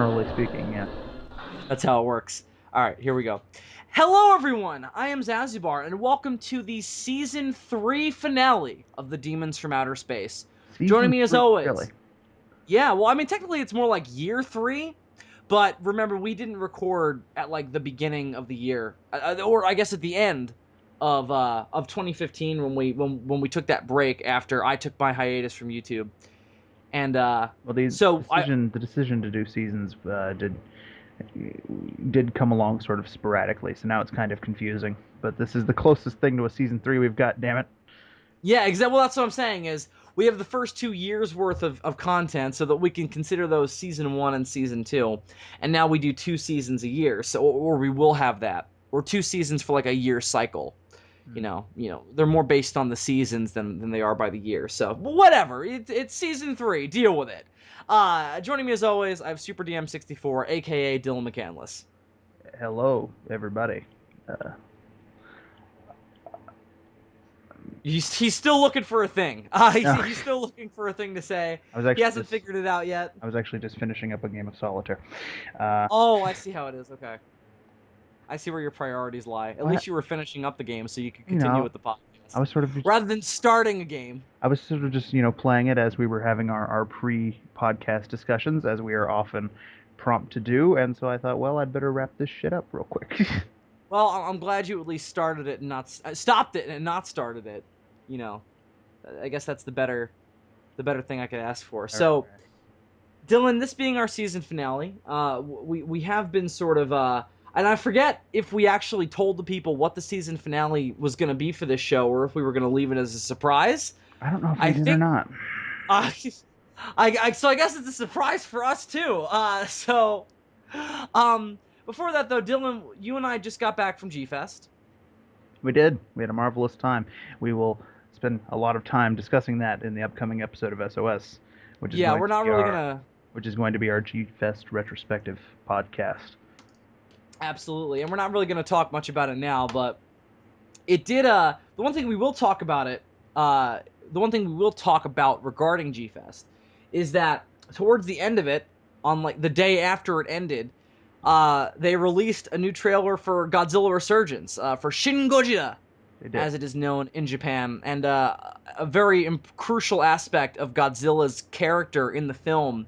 generally speaking, yeah. That's how it works. All right, here we go. Hello, everyone. I am Zazubaar, and welcome to the season 3 finale of the Demons from Outer Space. Joining Season me as 3, really. always. Yeah, well, I mean, technically it's more like year 3, but remember we didn't record at like the beginning of the year, or I guess at the end of 2015 when we took that break after I took my hiatus from YouTube, and Well, the so I decision the decision to do seasons did come along sort of sporadically, so now it's kind of confusing. But this is the closest thing to a season 3 we've got. Damn it! Yeah, exactly. Well, that's what I'm saying is we have the first 2 years worth of content so that we can consider those season 1 and season 2. And now we do 2 seasons a year. So, or we will have that. Or 2 seasons for like a year cycle. They're more based on the seasons than they are by the year. So, whatever. It's season 3. Deal with it. Joining me as always, I have Super DM64, aka Dylan McCandless. Hello, everybody. Uh, He's still looking for a thing. no, He's still looking for a thing to say. I was He actually hasn't just figured it out yet. I was actually just finishing up a game of solitaire. Uh, Oh, I see how it is. Okay. I see where your priorities lie. At what least you were finishing up the game so you could you continue know, with the podcast. I was sort of just Rather than starting a game. I was sort of just playing it as we were having our pre-podcast discussions, as we are often prompt to do, and so I thought, well, I'd better wrap this shit up real quick. Well, I'm glad you at least started it and not stopped it and not started it. You know, I guess that's the better thing I could ask for. All right. So, Dylan, this being our season finale, we have been sort of and I forget if we actually told the people what the season finale was going to be for this show or if we were going to leave it as a surprise. I don't know if we I did or think not. Uh, so I guess it's a surprise for us too. Um, before that though, Dylan, you and I just got back from G Fest. We did. We had a marvelous time. We will spend a lot of time discussing that in the upcoming episode of SOS, which is Yeah, going we're to not be really our gonna G Fest retrospective podcast. absolutely, and we're not really gonna talk much about it now, but it did. The one thing we will talk about it. The one thing we will talk about regarding G Fest is that towards the end of it, on like the day after it ended, they released a new trailer for Godzilla Resurgence, for Shin Gojira, They did. as it is known in Japan, and a very crucial aspect of Godzilla's character in the film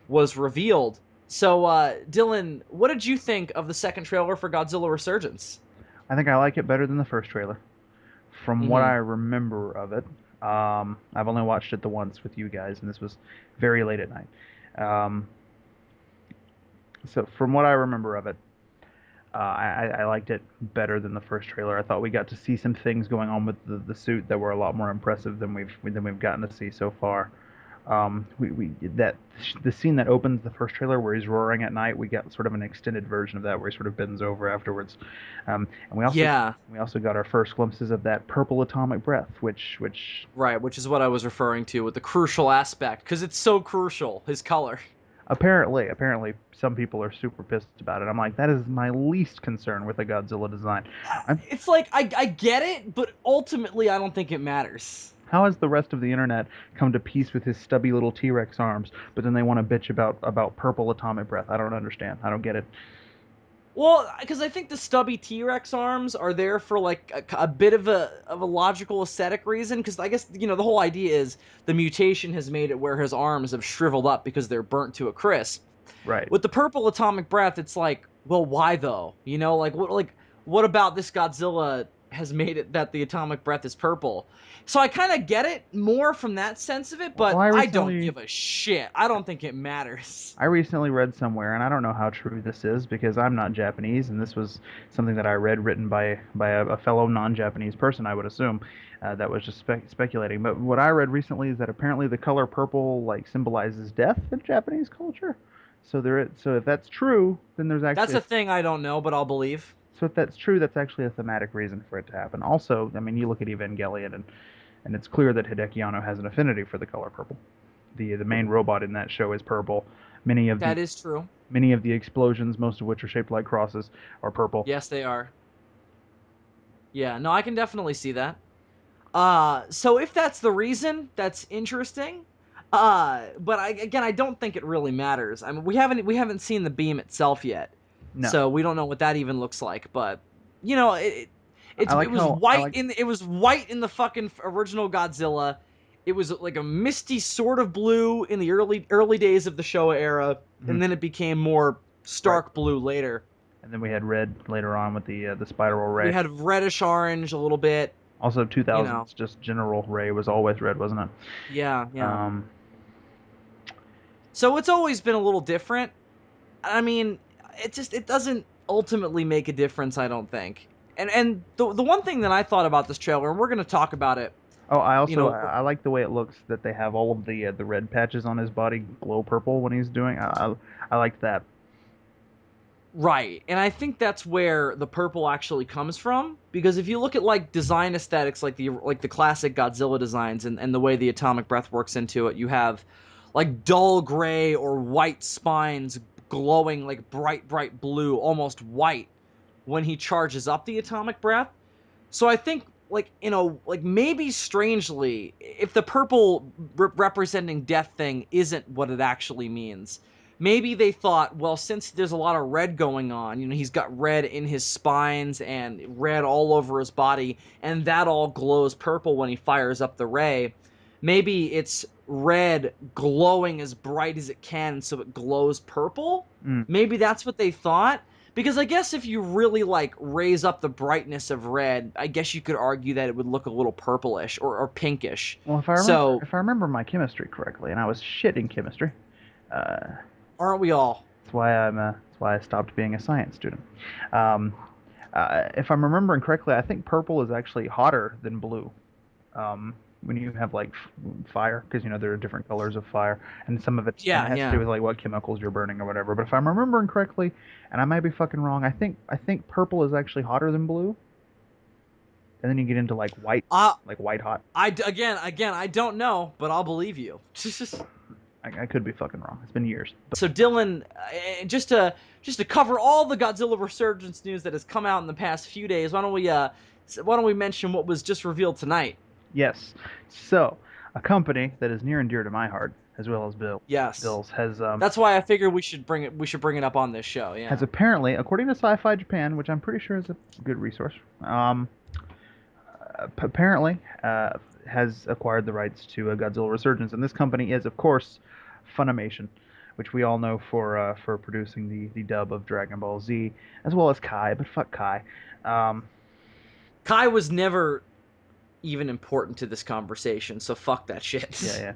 was revealed. So, Dylan, what did you think of the second trailer for Godzilla Resurgence? I think I like it better than the first trailer. From what Mm-hmm. I remember of it, I've only watched it the once with you guys, and this was very late at night. Um, so from what I remember of it, I liked it better than the first trailer. I thought we got to see some things going on with the suit that were a lot more impressive than we've gotten to see so far. We that the scene that opens the first trailer where he's roaring at night. We got sort of an extended version of that where he sort of bends over afterwards, and Yeah, we also got our first glimpses of that purple atomic breath, which right, which is what I was referring to with the crucial aspect, because it's so crucial, his color. apparently some people are super pissed about it. I'm like, that is my least concern with a Godzilla design. I'm, It's like, I get it, but ultimately I don't think it matters. How has the rest of the internet come to peace with his stubby little T-Rex arms, but then they want to bitch about purple atomic breath? I don't understand. I don't get it. Well, because I think the stubby T-Rex arms are there for like a bit of a logical aesthetic reason. Because I guess the whole idea is the mutation has made it where his arms have shriveled up because they're burnt to a crisp. Right. With the purple atomic breath, it's like, well, why though? What about this Godzilla has made it that the atomic breath is purple? So I kind of get it more from that sense of it, Well, but I don't give a shit. I don't think it matters. I recently read somewhere, and I don't know how true this is because I'm not Japanese, and this was something that I read written by a fellow non-Japanese person, I would assume, that was just speculating. But what I read recently is that apparently the color purple like symbolizes death in Japanese culture. So if that's true, then there's That's actually a thing I don't know, but I'll believe. so if that's true, that's actually a thematic reason for it to happen. Also, I mean, you look at Evangelion, and it's clear that Hideki Anno has an affinity for the color purple. The main robot in that show is purple. Many of the That is true. many of the explosions, most of which are shaped like crosses, are purple. Yes, they are. Yeah, no, I can definitely see that. So if that's the reason, that's interesting. But I don't think it really matters. I mean, we haven't seen the beam itself yet, No, so we don't know what that even looks like. But you know, I like it was how I white like. in the fucking original Godzilla. It was like a misty sort of blue in the early days of the Showa era, Mhm. and then it became more Right. stark blue later. And then we had red later on with the spiral We ray. had reddish orange a little bit, Also, you know. 2000s, just general ray was always red, wasn't it? Yeah, yeah. Um, So it's always been a little different. I mean, it doesn't ultimately make a difference, I don't think. And the one thing that I thought about this trailer, and we're gonna talk about it, oh, I you also know, I like the way it looks that they have all of the red patches on his body glow purple when he's doing. I liked that. right. And I think that's where the purple actually comes from, because if you look at like design aesthetics, like the classic Godzilla designs and the way the atomic breath works into it, you have like dull gray or white spines glowing like bright blue, almost white when he charges up the atomic breath. So I think like maybe strangely, if the purple representing death thing isn't what it actually means, maybe they thought, well, since there's a lot of red going on, he's got red in his spines and red all over his body, and that all glows purple when he fires up the ray. Maybe it's red glowing as bright as it can, so it glows purple. Mm. Maybe that's what they thought. Because I guess if you really like raise up the brightness of red, I guess you could argue that it would look a little purplish or pinkish. Well, So if I remember my chemistry correctly, and I was shit in chemistry, uh, aren't we all? that's why I stopped being a science student. Um, if I'm remembering correctly, I think purple is actually hotter than blue. When you have like fire, because there are different colors of fire, and some of it Yeah, has to do yeah. with like what chemicals you're burning or whatever. But if I'm remembering correctly, and I might be fucking wrong, I think purple is actually hotter than blue, and then you get into Uh like white hot. again, I don't know, but I'll believe you. I could be fucking wrong. It's been years. So Dylan, just to cover all the Godzilla Resurgence news that has come out in the past few days, why don't we mention what was just revealed tonight? Yes. So, a company that is near and dear to my heart, as well as Yes, Bill's, that's why I figured we should bring it up on this show. has Yeah. apparently, according to Sci-Fi Japan, which I'm pretty sure is a good resource, apparently has acquired the rights to a Godzilla Resurgence, and this company is, of course, Funimation, which we all know for producing the dub of Dragon Ball Z, as well as Kai. But fuck Kai. Um, Kai was never even important to this conversation, so fuck that yeah, shit. yeah.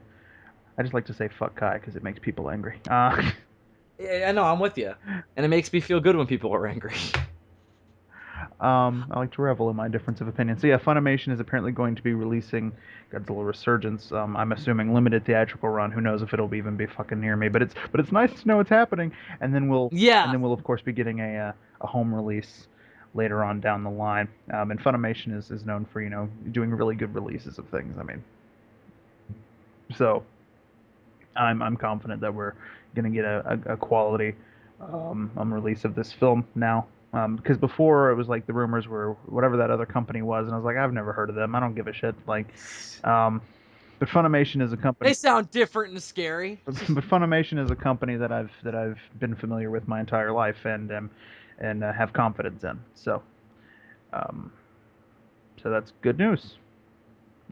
I just like to say fuck Kai because it makes people angry. Yeah, I know, I'm with you. And it makes me feel good when people are angry. I like to revel in my difference of opinion. So yeah, Funimation is apparently going to be releasing Godzilla Resurgence. I'm assuming limited theatrical run. Who knows if it'll even be fucking near me? But it's nice to know it's happening. And Yeah. then we'll of course be getting a home release later on down the line. And Funimation is known for doing really good releases of things. I mean, so I'm confident that we're gonna get a quality release of this film now. Because before it was like the rumors were whatever that other company was, and I was like, I've never heard of them. I don't give a shit. Um, but Funimation is a They company. sound different and scary. But Funimation is a company that I've been familiar with my entire life and have confidence in. Um, so that's good news,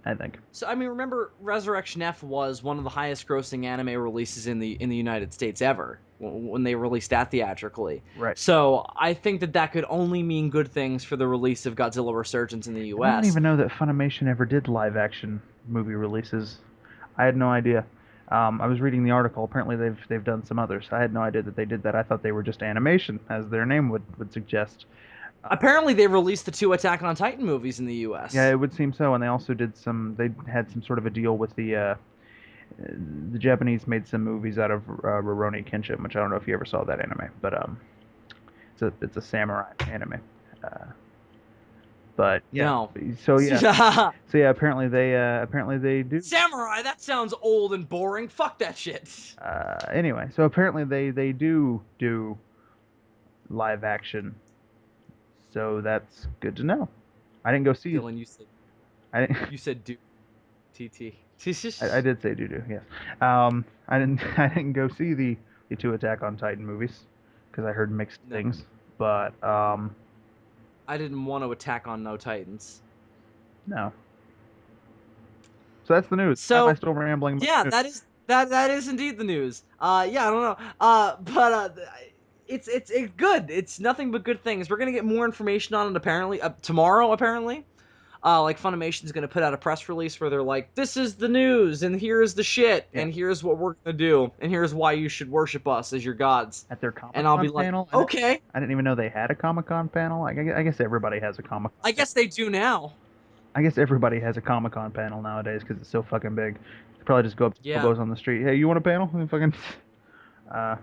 I think. So I mean, remember Resurrection F was one of the highest grossing anime releases in the United States ever when they released that theatrically. Right. So I think that could only mean good things for the release of Godzilla Resurgence in the And I don't US. even know that Funimation ever did live action movie releases. I had no idea. I was reading the article. Apparently, they've done some others. I had no idea that they did that. I thought they were just animation, as their name would suggest. Apparently they released the two Attack on Titan movies in the Yeah, US. it would seem so. And they also did some. They had some sort of a deal with the Japanese made some movies out of Rurouni Kenshin, which I don't know if you ever saw that anime, but it's a samurai anime. Uh, but yeah, No. so yeah, apparently they do. Samurai, that sounds old and boring. Fuck that shit. Anyway, so apparently they do live action, so that's good to know. I didn't go see. Dylan, I didn't. you said dude. TT. I did say doo-doo, yes. I didn't I didn't go see the two Attack on Titan movies because I heard mixed No, things. But I didn't want to attack on no Titans. no. So that's the news. Why am I So still rambling about yeah, the news? that is indeed the news. Yeah, I don't know. But it's good. It's nothing but good things. We're gonna get more information on it apparently tomorrow. Apparently, like Funimation's gonna put out a press release where they're like, "This is the news, and here's the shit, Yeah, and here's what we're gonna do, and here's why you should worship us as your gods." at their And I'll Comic-Con be like, panel. "Okay, I didn't even know they had a Comic-Con panel. I guess everybody has a Comic-Con I panel. guess they do now." I guess everybody has a Comic-Con panel nowadays because it's so fucking big. You probably just go up to Yeah, hobos on the street. Hey, you want a panel? And fucking, uh,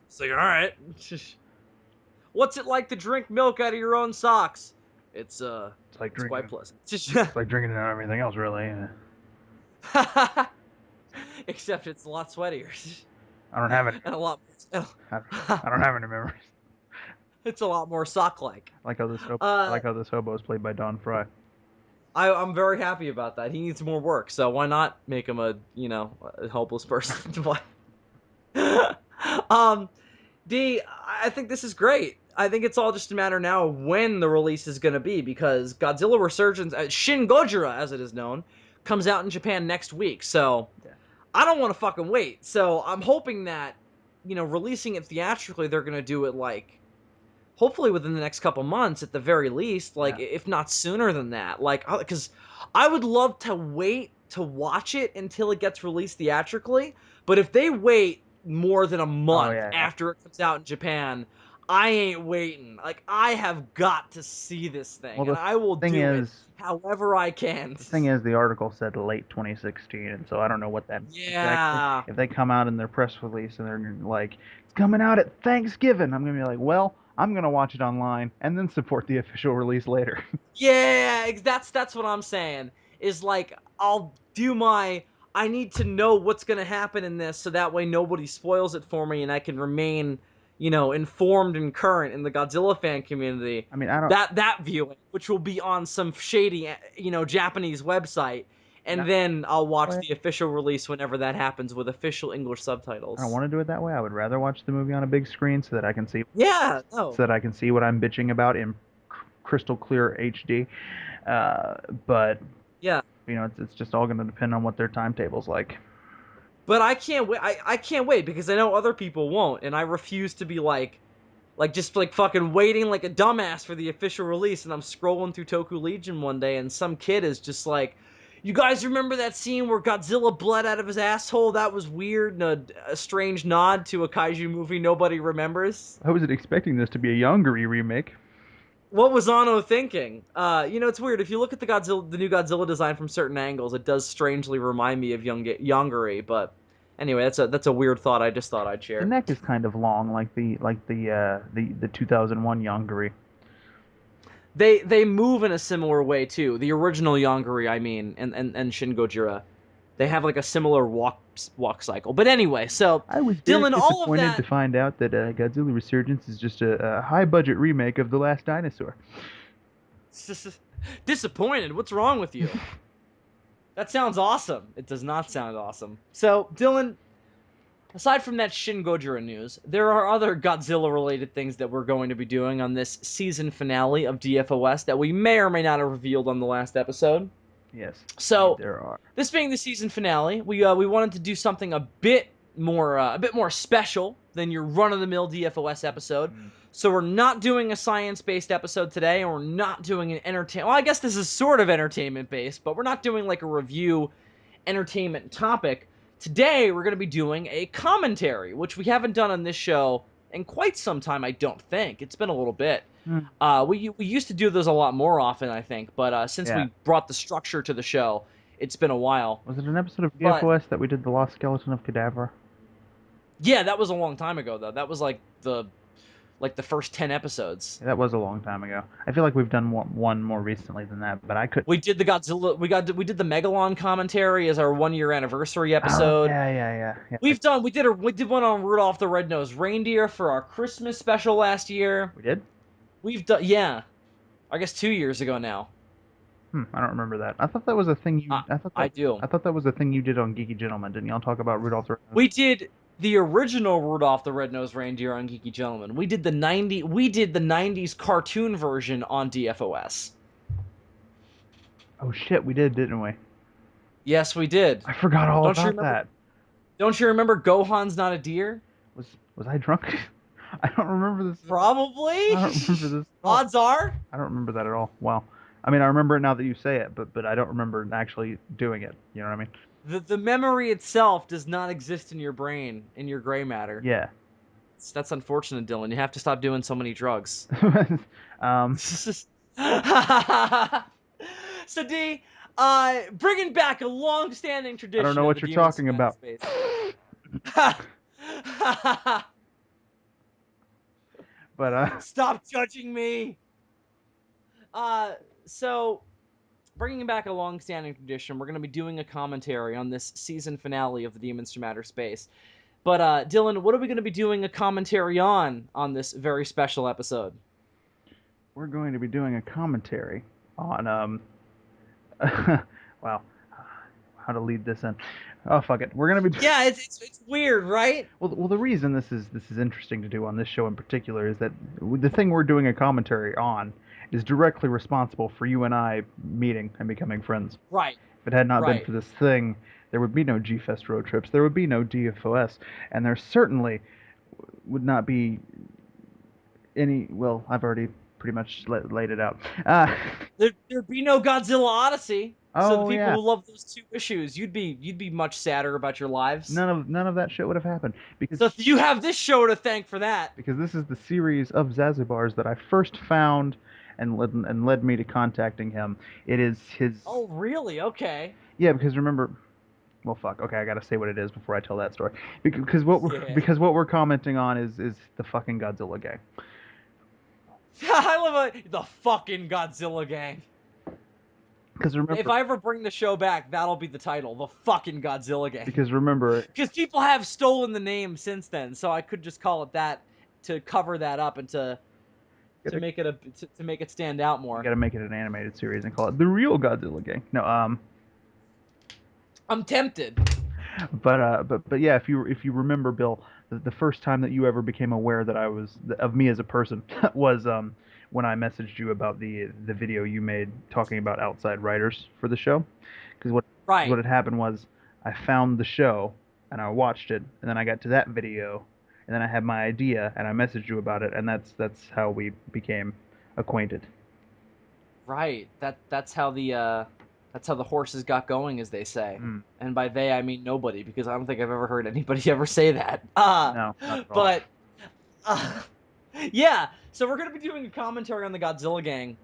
it's like, all right. What's it like to drink milk out of your own socks? It's it's like it's quite drinking. pleasant. It's like drinking it out of everything else, really. Except it's a lot sweatier I don't have any. and a lot. I, I don't have any memories. It's a lot more sock-like. I Uh, like how this hobo is played by Don Fry. I'm very happy about that. He needs more work, so why not make him a hopeless person? um, D, I think this is great. I think it's all just a matter now of when the release is going to be because Godzilla Resurgence, Shin Gojira as it is known, comes out in Japan next week. So Yeah. I don't want to fucking wait. So I'm hoping that, releasing it theatrically, they're going to do it like hopefully within the next couple months at the very least, like Yeah. if not sooner than that. Like cuz I would love to wait to watch it until it gets released theatrically, but if they wait more than a Oh month yeah, yeah. after it comes out in Japan, I ain't waiting. Like I have got to see this Well, thing and I will thing do it is, however I can. the thing is, the article said late 2016, and so I don't know what that means exactly. Yeah. If they come out in their press release and they're like, it's coming out at Thanksgiving, I'm gonna be like, well, I'm gonna watch it online and then support the official release later. Yeah, that's what I'm saying. Is like I'll do my I need to know what's going to happen in this so that way nobody spoils it for me and I can remain, informed and current in the Godzilla fan community. I mean, I don't. That viewing, which will be on some shady, Japanese website, I mean, and then I'll watch I the official release whenever that happens with official English don't subtitles. want to do it that way. I would rather watch the movie on a big screen so that I can see Yeah, no. what I'm bitching about in crystal clear HD. Uh, but Yeah. it's just all going to depend on what their timetable's like. But I can't wait. I can't wait because I know other people won't, and I refuse to be like just like fucking waiting like a dumbass for the official release. And I'm scrolling through Toku Legion one day, and some kid is just like, "You guys remember that scene where Godzilla bled out of his asshole? That was weird." And a strange nod to a kaiju movie nobody remembers. I wasn't expecting this to be a Yongari remake. What was Anno thinking? It's weird. If you look at the new Godzilla design from certain angles, it does strangely remind me of Yongari. But anyway, that's a weird thought. I just thought I'd The share. neck is kind of long, like the 2001 Yongari. They move in a similar way too. The original Yongari, I mean, and Shin Gojira, they have like a similar walk cycle. But anyway, so I was very Dylan, all of disappointed to that. find out that Godzilla Resurgence is just a high budget remake of The Last Dinosaur. Disappointed. What's wrong with you? That sounds awesome. It does not sound awesome. So Dylan, aside from that Shin Gojira news, there are other Godzilla related things that we're going to be doing on this season finale of DFOS that we may or may not have revealed on the last episode. Yes, indeed So, there are. this being the season finale, we wanted to do something a bit more special than your run of the mill DFOS episode. Mm. So we're not doing a science based episode today, and we're not doing an entertainment. Well, I guess this is sort of entertainment based, but we're not doing like a review entertainment topic. Today we're going to be doing a commentary, which we haven't done on this show in quite some time. I don't think it's been a little bit. Mm. We used to do those a lot more often, I think, but since Yeah. we brought the structure to the show, it's been a while. Was it an episode of But DFOS that we did the Lost Skeleton of Cadaver? yeah, that was a long time ago though. That was like the first 10 episodes. Yeah, that was a long time ago. I feel like we've done one more recently than that, but I could. We did the Godzilla. We did the Megalon commentary as our 1 year anniversary Oh episode. yeah. We did one on Rudolph the Red-Nosed Reindeer for our Christmas special last year. We did. We've done, yeah, I guess 2 years ago now. I don't remember that. I thought that was a thing Uh, you. I thought I that. do. I thought that was a thing you did on Geeky Gentleman. Didn't y'all talk about Rudolph the Red-Nosed? We did the original Rudolph the Red-Nosed Reindeer on Geeky Gentleman. We did the 90s cartoon version on DFOS. Oh shit, we did, didn't we? Yes, we did. I forgot all Don't you about remember? that. Don't you remember Gohan's not a deer? Was I drunk? I don't remember this at all. I Probably. don't remember this at all. Odds are. I don't remember that at all. Wow. I mean, I remember it now that you say it, but I don't remember actually doing it. You know what I mean? The memory itself does not exist in your brain, in your gray matter. Yeah. That's unfortunate, Dylan. You have to stop doing so many drugs. um, So D, bringing back a long-standing I don't tradition know of what the you're Demon talking Cinematic about. Space. But Stop judging me. Uh, so bringing back a long-standing tradition, we're going to be doing a commentary on this season finale of the Demons to Matter Space. But Dylan, what are we going to be doing a commentary on this very special episode? we're going to be doing a commentary on wow, how to lead this in. Oh fuck it. We're gonna be. Yeah, it's weird, right? Well, the reason this is interesting to do on this show in particular is that the thing we're doing a commentary on is directly responsible for you and I meeting and becoming friends. Right, If it had not been right. for this thing, there would be no G-Fest road trips, there would be no DFOS, and there certainly would not be any. Well, I've already pretty much laid it out. There'd be no Godzilla Odyssey. So the Oh people yeah, who love those two issues, you'd be much sadder about your lives. none of that shit would have happened because So you have this show to thank for that. this is the series of Zazubaars that I first found and led me to contacting him. It is his. Oh, really? Okay. Yeah, because remember. Well, fuck. Okay, I gotta say what it is before I tell that story. Because Yeah. what we're commenting on is the fucking Godzilla Gang. I love the fucking Godzilla Gang. Because If remember, I ever bring the show back, that'll be the title, the fucking Godzilla Gang. because remember, Because people have stolen the name since then, so I could just call it that to cover that up and to gotta, make it to make it stand out we more. gotta make it an animated series and call it the real Godzilla Gang. No, I'm tempted. but yeah, if you remember, Bill, the first time that you ever became aware that I was of me as a person was when I messaged you about the video you made talking about outside writers for the show. Because what Right. had happened was I found the show and I watched it, and then I got to that video, and then I had my idea and I messaged you about it, and that's how we became acquainted. Right. That's how the horses got going, as they say. Mm, And by they I mean nobody, because I don't think I've ever heard anybody ever say that. no, not at all. But uh, yeah, so we're gonna be doing a commentary on the Godzilla Gang.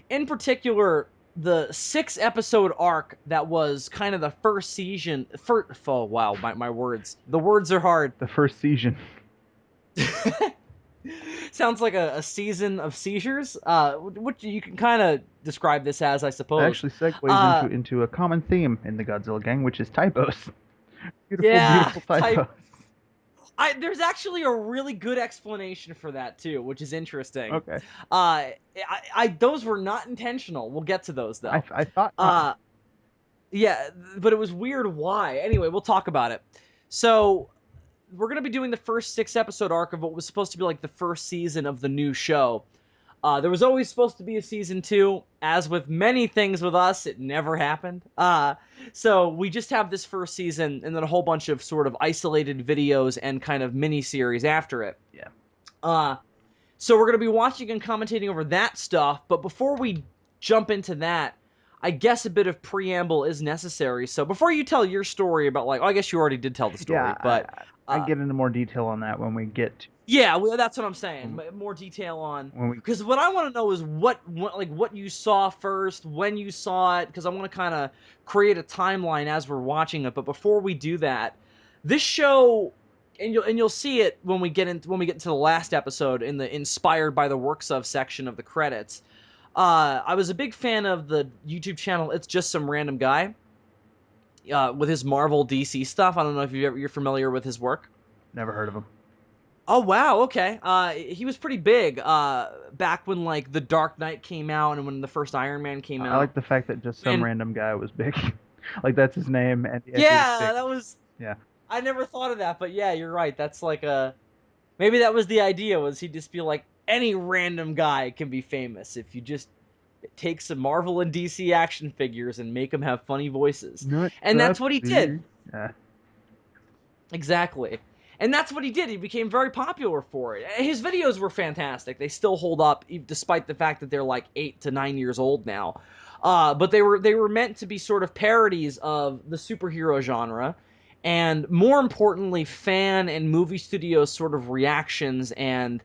In particular, the 6 episode arc that was kind of the first season. Oh wow, my words. The words are hard. The first season. Sounds like a season of seizures. Which you can kind of describe this as, I That suppose. actually segues Uh, into a common theme in the Godzilla Gang, which is typos. Beautiful, yeah, beautiful typos. there's actually a really good explanation for that too, which is interesting. Okay. Those were not intentional. We'll get to those though. I thought not. Uh, yeah, but it was weird why. Anyway, we'll talk about it. So we're gonna be doing the first 6 episode arc of what was supposed to be like the first season of the new show. There was always supposed to be a season 2. As with many things with us, it never happened. So we just have this first season and then a whole bunch of sort of isolated videos and kind of mini-series after it. Yeah. So we're going to be watching and commentating over that stuff, but before we jump into that, I guess a bit of preamble is necessary. So before you tell your story about, like, I guess you already did tell the story, Yeah, but I get into more detail on that when we get to, yeah, well, that's what I'm saying. More detail on, when we because what I want to know is what you saw first, when you saw it, because I want to kind of create a timeline as we're watching it. But before we do that, this show, and you'll see it when we get into the last episode in the inspired by the works of section of the credits. I was a big fan of the YouTube channel It's Just Some Random Guy, with his Marvel DC stuff. I don't know if you're familiar with his work. never heard of them. Oh wow, okay. He was pretty big. Back when like The Dark Knight came out and when the first Iron Man came I like out. the fact that just some And random guy was big. Like that's his name, and he was yeah, big. that was. Yeah. I never thought of that, but yeah, you're right. That's like a maybe that was the idea was he'd just be like any random guy can be famous if you just take some Marvel and DC action figures and make them have funny voices. Not And that's that what he did. big. Yeah. Exactly. And that's what he did. He became very popular for it. His videos were fantastic. They still hold up, despite the fact that they're like 8 to 9 years old now. But they were meant to be sort of parodies of the superhero genre, and more importantly, fan and movie studios sort of reactions and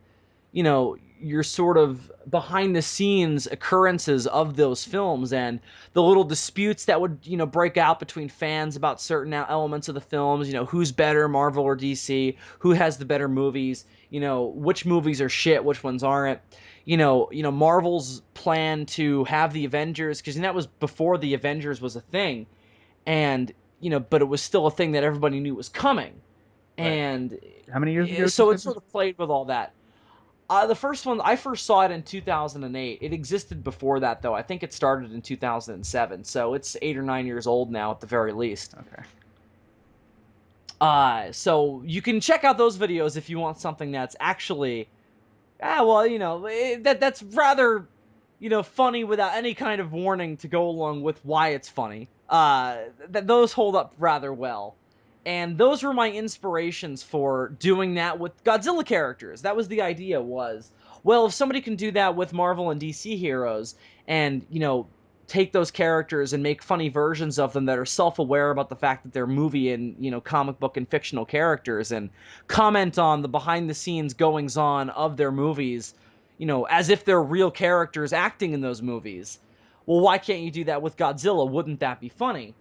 your sort of behind the scenes occurrences of those films and the little disputes that would break out between fans about certain elements of the films, who's better, Marvel or DC, who has the better movies, which movies are shit, which ones aren't. Marvel's plan to have the Avengers, because that was before the Avengers was a thing, and but it was still a thing that everybody knew was coming. Right. And How many years ago did you so say it this? sort of played with all that. The first one, I first saw it in 2008. It existed before that, though. I think it started in 2007, so it's 8 or 9 years old now at the very least. Okay. So you can check out those videos if you want something that's actually, well, that's rather, funny without any kind of warning to go along with why it's funny. Those hold up rather well. And those were my inspirations for doing that with Godzilla characters. That was the idea was, well, if somebody can do that with Marvel and DC heroes and, take those characters and make funny versions of them that are self-aware about the fact that they're movie and, comic book and fictional characters and comment on the behind the scenes goings on of their movies, as if they're real characters acting in those movies. Well, why can't you do that with Godzilla? Wouldn't that be funny?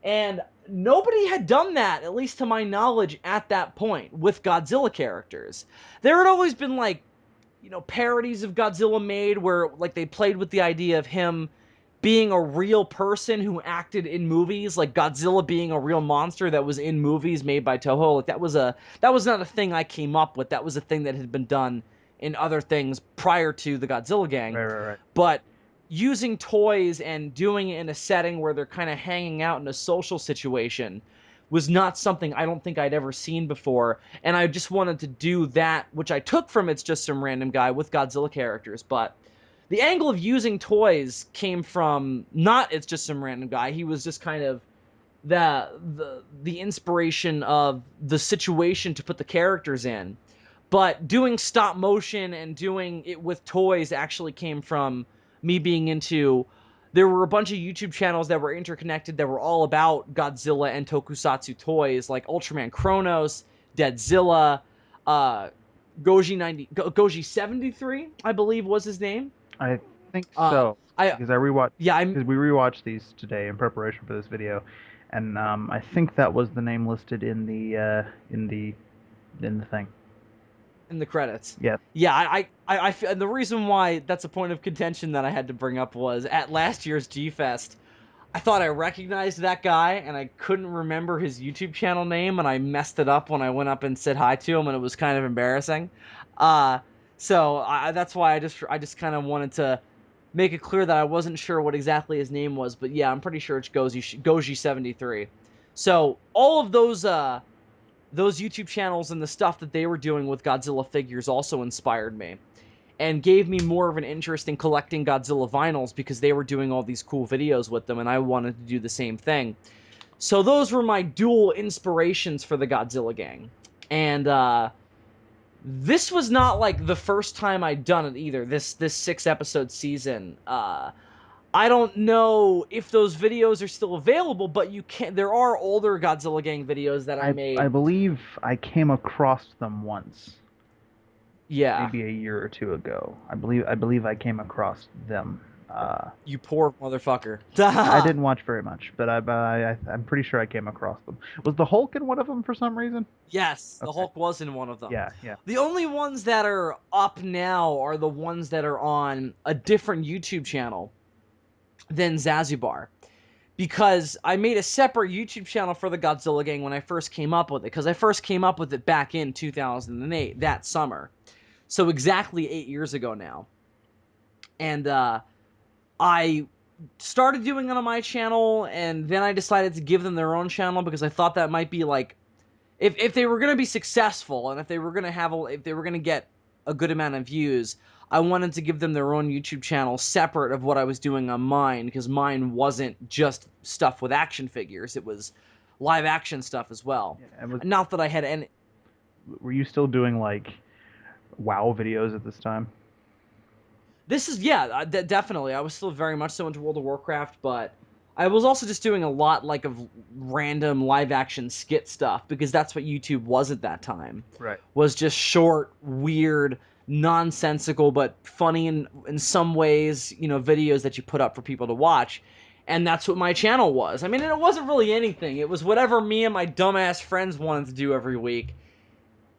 And nobody had done that, at least to my knowledge, at that point with Godzilla characters. There had always been like, parodies of Godzilla made where like they played with the idea of him being a real person who acted in movies, like Godzilla being a real monster that was in movies made by Toho. Like that was not a thing I came up with. That was a thing that had been done in other things prior to the Godzilla Gang. Right, right, right. But using toys and doing it in a setting where they're kind of hanging out in a social situation was not something I don't think I'd ever seen before. And I just wanted to do that, which I took from It's Just Some Random Guy with Godzilla characters. But the angle of using toys came from not It's Just Some Random Guy. He was just kind of the inspiration of the situation to put the characters in. But doing stop motion and doing it with toys actually came from me being into. There were a bunch of YouTube channels that were interconnected that were all about Godzilla and tokusatsu toys, like Ultraman Chronos, Deadzilla, uh, Goji 73, I believe was his name. I think Uh, so I because I rewatched yeah, I'm because we rewatched these today in preparation for this video, and I think that was the name listed in the thing. in the credits. Yes. Yeah, and the reason why that's a point of contention that I had to bring up was at last year's G Fest. I thought I recognized that guy, and I couldn't remember his YouTube channel name, and I messed it up when I went up and said hi to him, and it was kind of embarrassing. Uh, that's why I just kind of wanted to make it clear that I wasn't sure what exactly his name was, but yeah, I'm pretty sure it's Goji 73. So all of those YouTube channels and the stuff that they were doing with Godzilla figures also inspired me and gave me more of an interest in collecting Godzilla vinyls because they were doing all these cool videos with them and I wanted to do the same thing. So those were my dual inspirations for the Godzilla Gang. And this was not like the first time I'd done it either. This 6 episode season. I don't know if those videos are still available, but you can. There are older Godzilla Gang videos that I I made. believe I came across them once, Yeah, maybe a year or two ago. I believe I came across them. you poor motherfucker. I didn't watch very much, but I'm pretty sure I came across them. Was the Hulk in one of them for some reason? Yes, the Okay. Hulk was in one of them. Yeah, yeah. The only ones that are up now are the ones that are on a different YouTube channel than Zazubaar. because I made a separate YouTube channel for the Godzilla Gang when I first came up with it, because I first came up with it back in 2008, that summer. So exactly 8 years ago now. And I started doing it on my channel, and then I decided to give them their own channel because I thought that might be like, if they were going to be successful and if they were going to get a good amount of views, I wanted to give them their own YouTube channel separate of what I was doing on mine, because mine wasn't just stuff with action figures, it was live action stuff as well. Yeah, Not that I had any. were you still doing like WoW videos at this time? This is, yeah, definitely. I was still very much so into World of Warcraft, but I was also just doing a lot like of random live action skit stuff, because that's what YouTube was at that time. Right. Was just short, weird, nonsensical but funny in some ways, videos that you put up for people to watch. And that's what my channel was. I mean, it wasn't really anything. It was whatever me and my dumbass friends wanted to do every week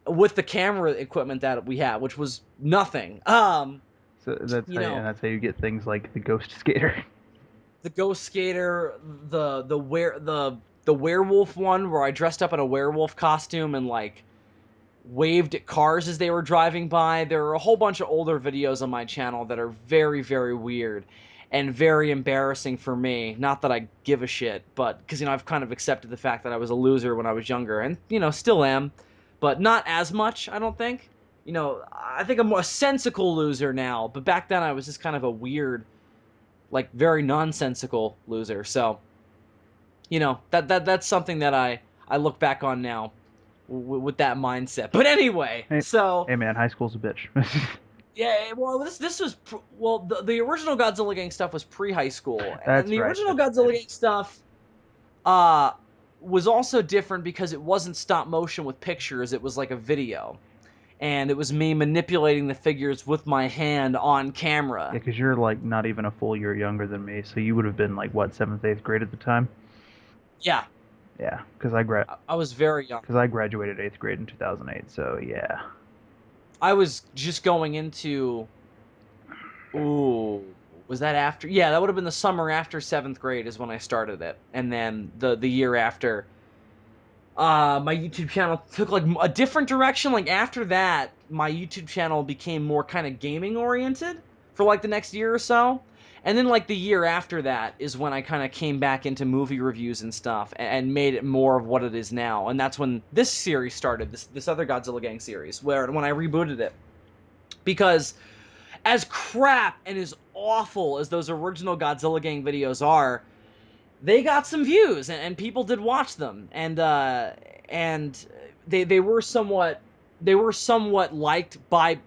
with the camera equipment that we had, which was nothing. So that's You and know, that's how you get things like the Ghost Skater. the Ghost Skater, the werewolf one where I dressed up in a werewolf costume and like waved at cars as they were driving by. There are a whole bunch of older videos on my channel that are very, very weird and very embarrassing for me. Not that I give a shit, but because I've kind of accepted the fact that I was a loser when I was younger, and still am, but not as much, I don't think. I think I'm a sensical loser now, but back then I was just kind of a weird, like very nonsensical loser. So, that's something that I look back on now with that mindset. But anyway, Hey, so hey man, high school's a bitch. yeah, well, this was well, the original Godzilla Gang stuff was pre-high school, and That's the right. original That's right. Godzilla Gang stuff uh was also different because it wasn't stop motion with pictures, it was like a video. And it was me manipulating the figures with my hand on Yeah, camera. because you're like not even a full year younger than me, so you would have been like what, seventh, eighth grade at the time? Yeah, Yeah, I was very young. because I graduated eighth grade in 2008. So yeah. I was just going into, ooh, was that after? Yeah, that would have been the summer after seventh grade is when I started it, and then the year after, my YouTube channel took like a different direction. Like after that, my YouTube channel became more kind of gaming oriented for like the next year or so. And then like the year after that is when I kind of came back into movie reviews and stuff and made it more of what it is now. And that's when this series started, this other Godzilla Gang series, where when I rebooted it. Because as crap and as awful as those original Godzilla Gang videos are, they got some views and people did watch them, and they were somewhat liked by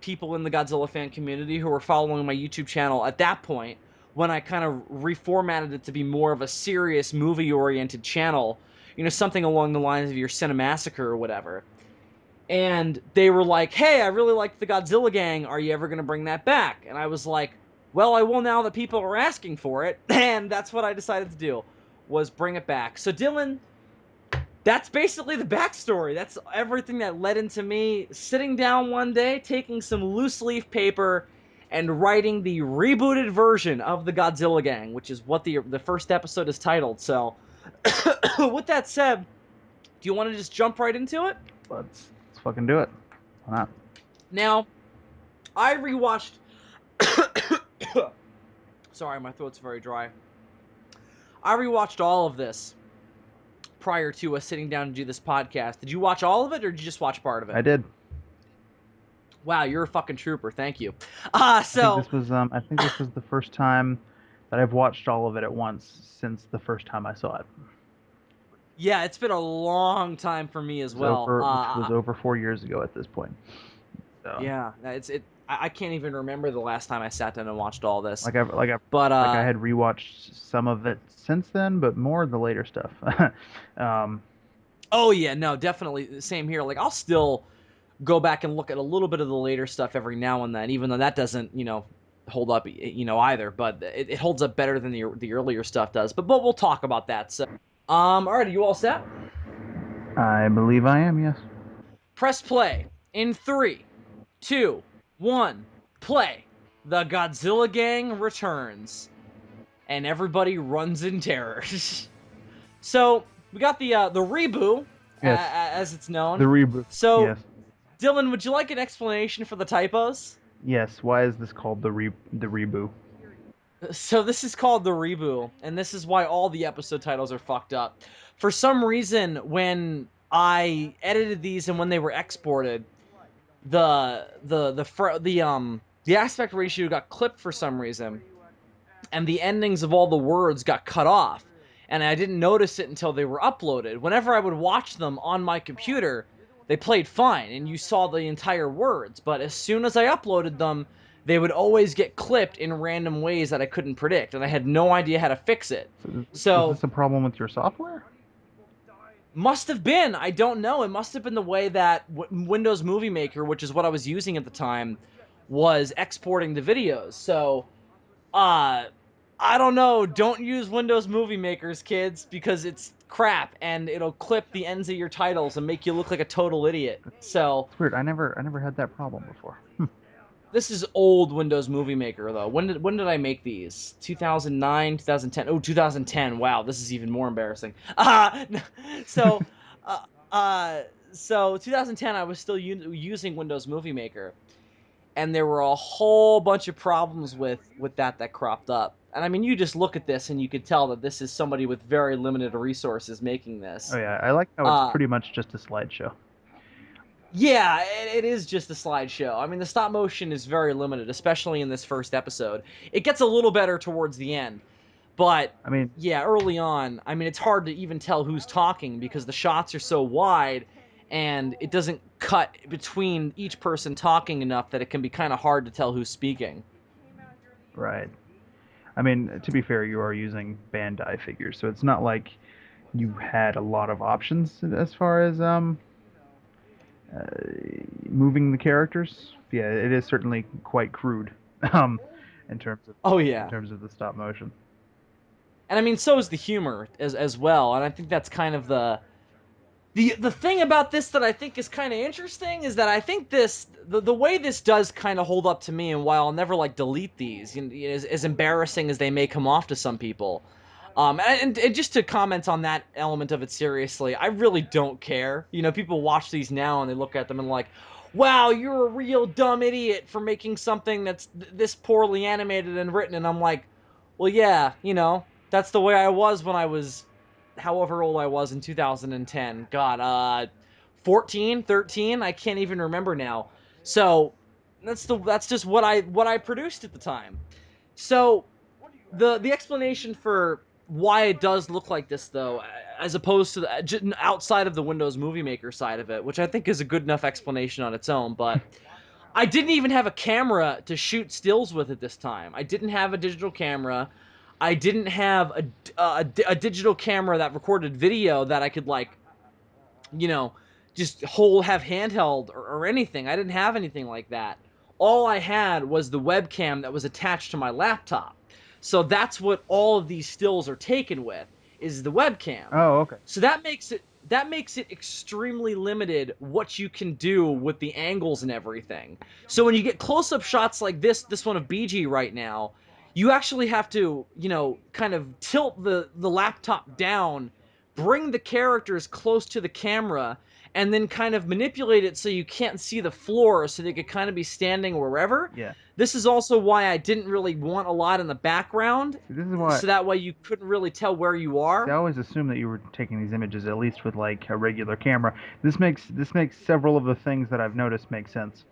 people in the Godzilla fan community who were following my YouTube channel at that point, when I kind of reformatted it to be more of a serious movie oriented channel, something along the lines of your Cinemassacre or whatever. And they were like, "Hey, I really liked the Godzilla Gang. Are you ever going to bring that back?" And I was like, "Well, I will now that people are asking for it." And that's what I decided to do, was bring it back. So Dylan, that's basically the backstory. That's everything that led into me sitting down one day, taking some loose leaf paper, and writing the rebooted version of the Godzilla Gang, which is what the first episode is titled. So, with that said, do you want to just jump right into it? Let's fucking do it. Why not? Now, I rewatched. Sorry, my throat's very dry. I rewatched all of this prior to us sitting down to do this podcast. Did you watch all of it, or did you just watch part of it? I did. Wow, you're a fucking trooper. Thank you. So I think this was the first time that I've watched all of it at once since the first time I saw it. yeah, it's been a long time for me as well. Which was over 4 years ago at this point. So Yeah, it's it. I can't even remember the last time I sat down and watched all this. I But had rewatched some of it since then, but more of the later stuff. um, oh yeah, no, definitely same here. Like I'll still go back and look at a little bit of the later stuff every now and then, even though that doesn't, hold up, either. But it holds up better than the earlier stuff does. But we'll talk about that. So, all right, are you all set? I believe I am. Yes. Press play in 3, 2, 1, play. The Godzilla Gang returns. and everybody runs in terror. So we got the reboot, Yes. as it's known. The reboot. So Yes. Dylan, would you like an explanation for the typos? Yes. Why is this called the reboot? So this is called the reboot, and this is why all the episode titles are fucked up. For some reason, when I edited these and when they were exported, the aspect ratio got clipped for some reason, and the endings of all the words got cut off. And I didn't notice it until they were uploaded. Whenever I would watch them on my computer, they played fine, and you saw the entire words. But as soon as I uploaded them, they would always get clipped in random ways that I couldn't predict, and I had no idea how to fix it. So is So, this a problem with your software? must have been. I don't know. It must have been the way that Windows Movie Maker, which is what I was using at the time, was exporting the videos. So, uh, I don't know. Don't use Windows Movie Makers, kids, because it's crap and it'll clip the ends of your titles and make you look like a total idiot. So, It's weird. I never had that problem before. this is old Windows Movie Maker though. When did I make these? 2009, 2010. Oh, 2010. Wow, this is even more embarrassing. So, uh, uh, so 2010, I was still using Windows Movie Maker, and there were a whole bunch of problems with that cropped up. And I mean, you just look at this and you could tell that this is somebody with very limited resources making Oh this. yeah, I like how it's Uh, pretty much just a slideshow. Yeah, it is just a slideshow. I mean, the stop motion is very limited, especially in this first episode. It gets a little better towards the end, but I mean, yeah, early on, I mean, it's hard to even tell who's talking because the shots are so wide and it doesn't cut between each person talking enough that it can be kind of hard to tell who's speaking. right. I mean, to be fair, you are using Bandai figures, so it's not like you had a lot of options as far as uh, moving the characters. Yeah, it is certainly quite crude, um, Oh in yeah. terms of the stop motion. And I mean, so is the humor as well. And I think that's kind of the thing about this that I think is kind of interesting is that I think the way this does kind of hold up to me, and while I'll never like delete these, as embarrassing as they may come off to some people, and just to comment on that element of it seriously, I really don't care. People watch these now and they look at them and like, wow, you're a real dumb idiot for making something that's this poorly animated and written, and I'm like, well, yeah, that's the way I was when I was however old I was in 2010. God, 14, 13, I can't even remember now. So that's just what I produced at the time. So the explanation for why it does look like this though, as opposed to outside of the Windows Movie Maker side of it, which I think is a good enough explanation on its own, but I didn't even have a camera to shoot stills with at this time. I didn't have a digital camera. I didn't have a digital camera that recorded video that I could like, you know, just have handheld or anything. I didn't have anything like that. All I had was the webcam that was attached to my laptop. So that's what all of these stills are taken with, is the webcam. Oh, okay. So that makes it extremely limited what you can do with the angles and everything. So when you get close-up shots like this one of BG right now, you actually have to, kind of tilt the laptop down, bring the characters close to the camera, and then kind of manipulate it so you can't see the floor so they could kind of be standing wherever. Yeah. This is also why I didn't really want a lot in the background, See, this is why. so that way you couldn't really tell where you See, I are. always assumed that you were taking these images at least with like a regular camera. This makes several of the things that I've noticed make sense.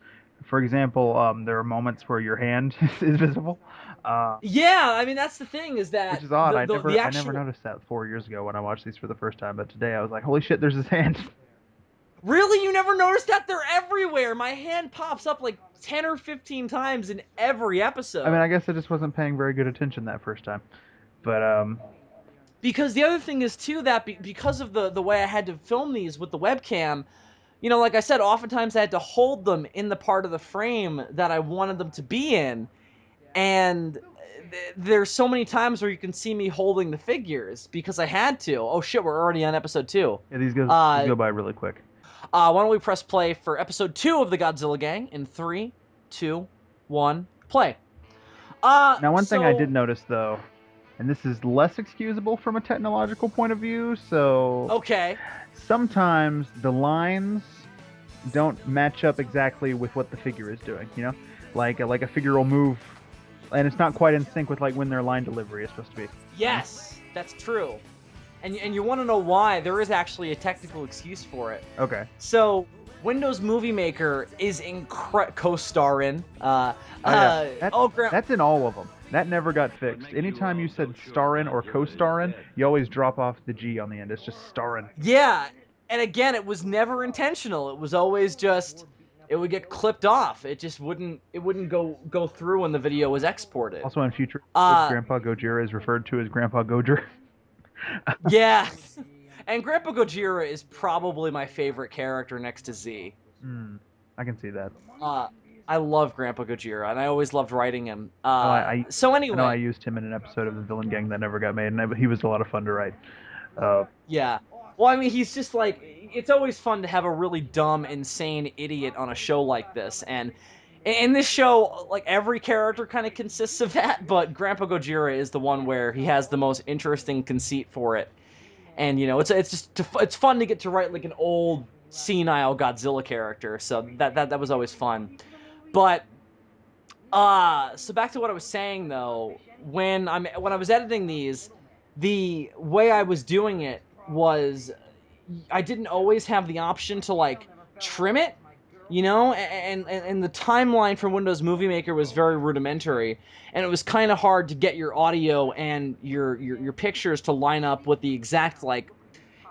For example, there are moments where your hand is visible, uh, Yeah, I mean that's the thing is which that is odd. the I the, never the I never actual noticed that 4 years ago when I watched these for the first time. But today I was like, holy shit, there's his hand. really, you never noticed that? They're everywhere. My hand pops up like 10 or 15 times in every I mean, episode. I guess I just wasn't paying very good attention that first time. But Because the other thing is too that because of the way I had to film these with the webcam, like I said, oftentimes I had to hold them in the part of the frame that I wanted them to be in, and there's so many times where you can see me holding the figures because I had to. Oh shit, we're already on episode 2. yeah, these Uh, go by really quick. why don't we press play for episode 2 of the Godzilla Gang in 3, 2, 1, play. Now, one thing I did So notice though, and this is less excusable from a technological point of view. So Okay. sometimes the lines don't match up exactly with what the figure is doing. Like a figure will move, and it's not quite in sync with like when their line delivery is supposed to be. Yes, that's true. And you want to know why? There is actually a technical excuse for it. Okay. So Windows Movie Maker is co-starring. Oh yeah, that's in all of them. That never got fixed. Anytime you said starring or co-starring, you always drop off the G on the end. It's just starring. Yeah, and again, it was never intentional. It was always just it would get clipped off. It just wouldn't go through when the video was exported. Also, in future, Uh Grandpa Gojira is referred to as Grandpa Gojer. yeah. And Grandpa Gojira is probably my favorite character next to Z. I can see that. Uh I love Grandpa Gojira, and I always loved writing him. Oh, I So I know I anyway, used him in an episode of the Villain Gang that never got made, and he was a lot of fun to write. Uh, yeah. Well, I mean, he's just like, it's always fun to have a really dumb, insane idiot on a show like this. And in this show, like, every character kind of consists of that, but Grandpa Gojira is the one where he has the most interesting conceit for it. And, it's fun to get to write, like, an old, senile Godzilla character. So that was always fun. But, so back to what I was saying, though. When I was editing these, the way I was doing it was I didn't always have the option to like trim it, and the timeline for Windows Movie Maker was very rudimentary, and it was kind of hard to get your audio and your pictures to line up with the exact like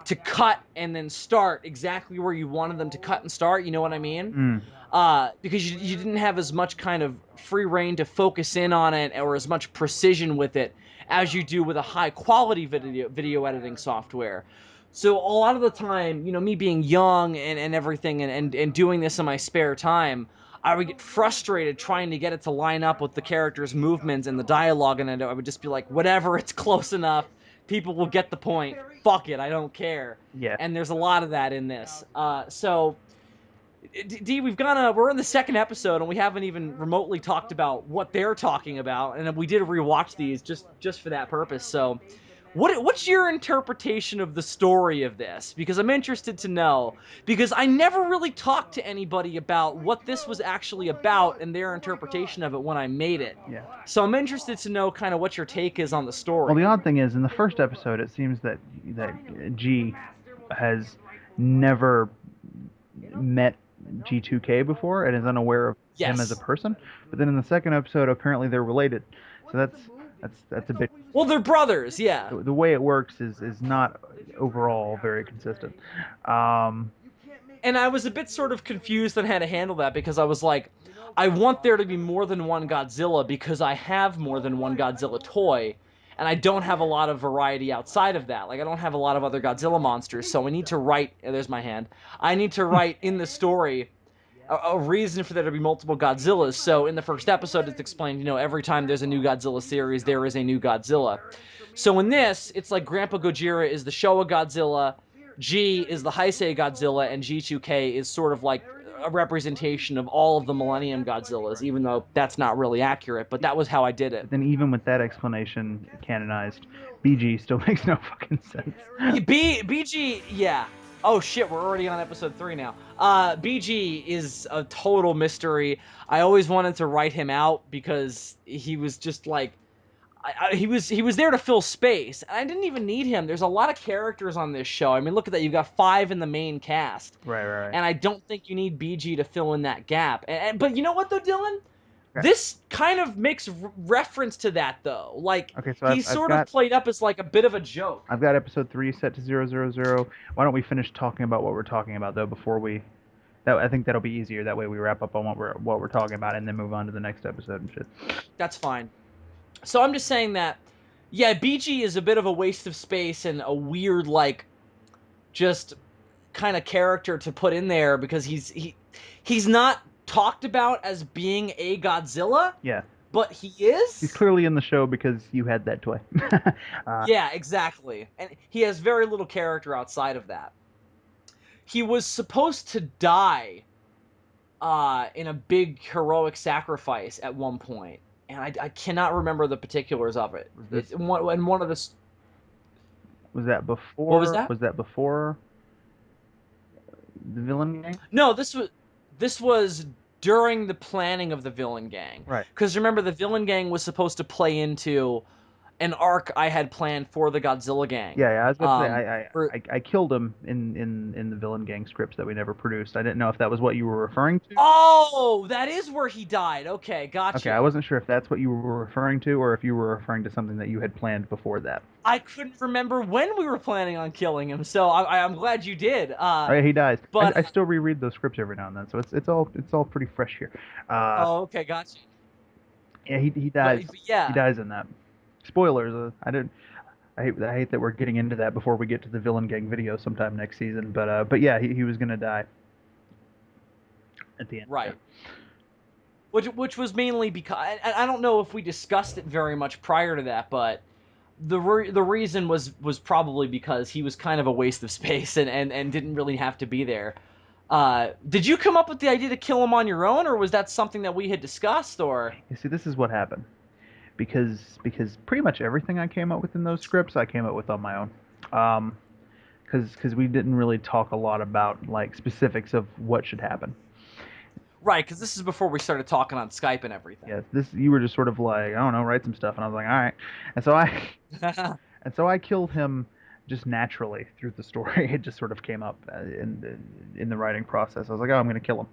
to cut and then start exactly where you wanted them to cut and start. You know what I mean? mm, Because you didn't have as much kind of free reign to focus in on it or as much precision with it as you do with a high quality video editing software. So a lot of the time, me being young and everything and doing this in my spare time, I would get frustrated trying to get it to line up with the characters' movements and the dialogue, and I would just be like, whatever, it's close enough. People will get the point. Fuck it, I don't care. yeah. And there's a lot of that in this. So D, we're in the second episode and we haven't even remotely talked about what they're talking about, and we did rewatch these just for that purpose. So, what's your interpretation of the story of this? Because I'm interested to know, because I never really talked to anybody about what this was actually about and their interpretation of it when I made it. Yeah. So I'm interested to know kind of what your take is on the Well, story. the odd thing is, in the first episode, it seems that G has never met G2K before and is unaware of him as a Yes. person. But then in the second episode, apparently they're related. So that's a bit. Well, they're brothers, yeah. The way it works is not overall very consistent. Um, And I was a bit sort of confused on how to handle that, because I was like, I want there to be more than one Godzilla because I have more than one Godzilla toy, and I don't have a lot of variety outside of that. Like, I don't have a lot of other Godzilla monsters, so I need to write. There's my hand. I need to write in the story a reason for there to be multiple Godzillas. So in the first episode, it's explained, every time there's a new Godzilla series, there is a new Godzilla. So in this, it's like Grandpa Gojira is the Showa Godzilla, G is the Heisei Godzilla, and G2K is sort of like a representation of all of the Millennium Godzillas, even though that's not really accurate, but that was how I did it. but then even with that explanation canonized, BG still makes no fucking sense. BG, yeah. Oh shit, we're already on episode 3 now. BG is a total mystery. I always wanted to write him out because he was just like, he was there to fill space. And I didn't even need him. There's a lot of characters on this show. I mean, look at that. You've got 5 in the main cast. Right. And I don't think you need BG to fill in that gap. But you know what, though, Dylan? Okay. This kind of makes reference to that, though. Like, Okay, so he's sort of played up as like a bit of a joke. I've got episode 3 set to 000. Why don't we finish talking about what we're talking about though before we? I think that'll be easier. That way we wrap up on what we're talking about and then move on to the next episode and shit. That's fine. So I'm just saying that, yeah, BG is a bit of a waste of space and a weird, like, just kind of character to put in there, because he's not talked about as being a Godzilla, Yeah. but he is. He's clearly in the show because you had that toy. Yeah, exactly. And he has very little character outside of that. He was supposed to die in a big heroic sacrifice at one point. and I cannot remember the particulars of it. Was It's this one of the was that what was before that? the Villain Gang? No, this was during the planning of the Villain Gang. Right. Because remember, the Villain Gang was supposed to play into an arc I had planned for the Godzilla Gang. Yeah, yeah. I was about to say For I killed him in the Villain Gang scripts that we never produced. I didn't know if that was what you were referring to. Oh, that is where he died. Okay, Okay, I gotcha. wasn't sure if that's what you were referring to or if you were referring to something that you had planned before that. I couldn't remember when we were planning on killing him, so I'm glad you did. Oh yeah, he dies. But I still reread those scripts every now and then, so it's all pretty fresh here. Uh, oh, okay, gotcha. yeah, he But, dies. but He yeah, dies in that. Spoilers. I didn't. I hate that we're getting into that before we get to the Villain Gang video sometime next season. But yeah, he was gonna die at the end there. right. Which was mainly because I don't know if we discussed it very much prior to that, but the reason was probably because he was kind of a waste of space and didn't really have to be there. Did you come up with the idea to kill him on your own, or was that something that we had discussed? Or You see, this is what happened because pretty much everything I came up with in those scripts I came up with on my own. Um, because we didn't really talk a lot about like specifics of what should happen. right, because this is before we started talking on Skype and everything. Yes, this you were just sort of like I don't know, write some stuff, and I was like, all right, and so I I killed him just naturally through the story. It just sort of came up in the writing process. I was like, oh, I'm gonna kill him,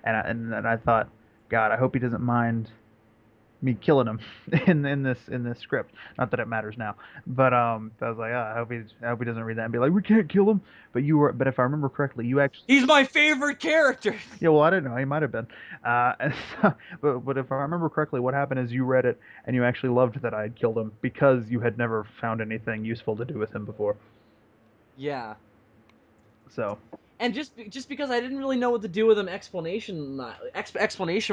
and then I thought, God, I hope he doesn't mind me killing him in this script. Not that it matters now, but I was like, oh, I hope he doesn't read that and be like, we can't kill him. But if I remember correctly, you actually. He's my favorite character. Yeah, well, I didn't know. He might have been. And so, but if I remember correctly, what happened is you read it and you actually loved that I had killed him because you had never found anything useful to do with him before. Yeah. So And just because I didn't really know what to do with him explanation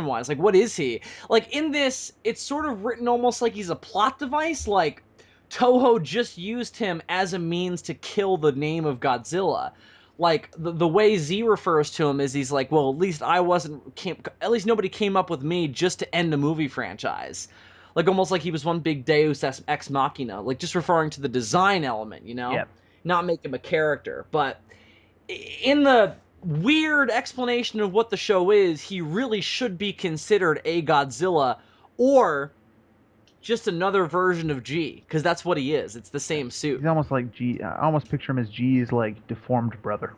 wise, like what is he? Like in this, it's sort of written almost like he's a plot device. Like Toho just used him as a means to kill the name of Godzilla. Like the way Z refers to him is he's like, well, at least I wasn't at least nobody came up with me just to end a movie franchise. Like almost like he was one big Deus ex machina, like just referring to the design element, yeah, not make him a character, but in the weird explanation of what the show is, he really should be considered a Godzilla or just another version of G, because that's what he is. It's the same suit. he's almost like G. I almost picture him as G's like deformed brother.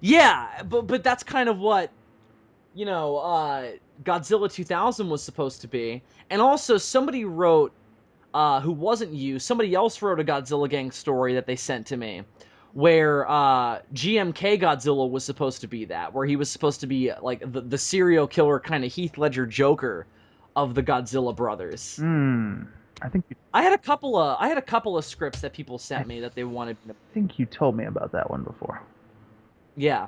Yeah, but that's kind of what Godzilla 2000 was supposed to be. And also, somebody wrote, who wasn't you, somebody else wrote a Godzilla Gang story that they sent to me, where GMK Godzilla was supposed to be that, where he was supposed to be like the serial killer kind of Heath Ledger Joker of the Godzilla brothers. Hmm. I think you, I had a couple of scripts that people I sent me that they wanted. think you told me about that one before. Yeah,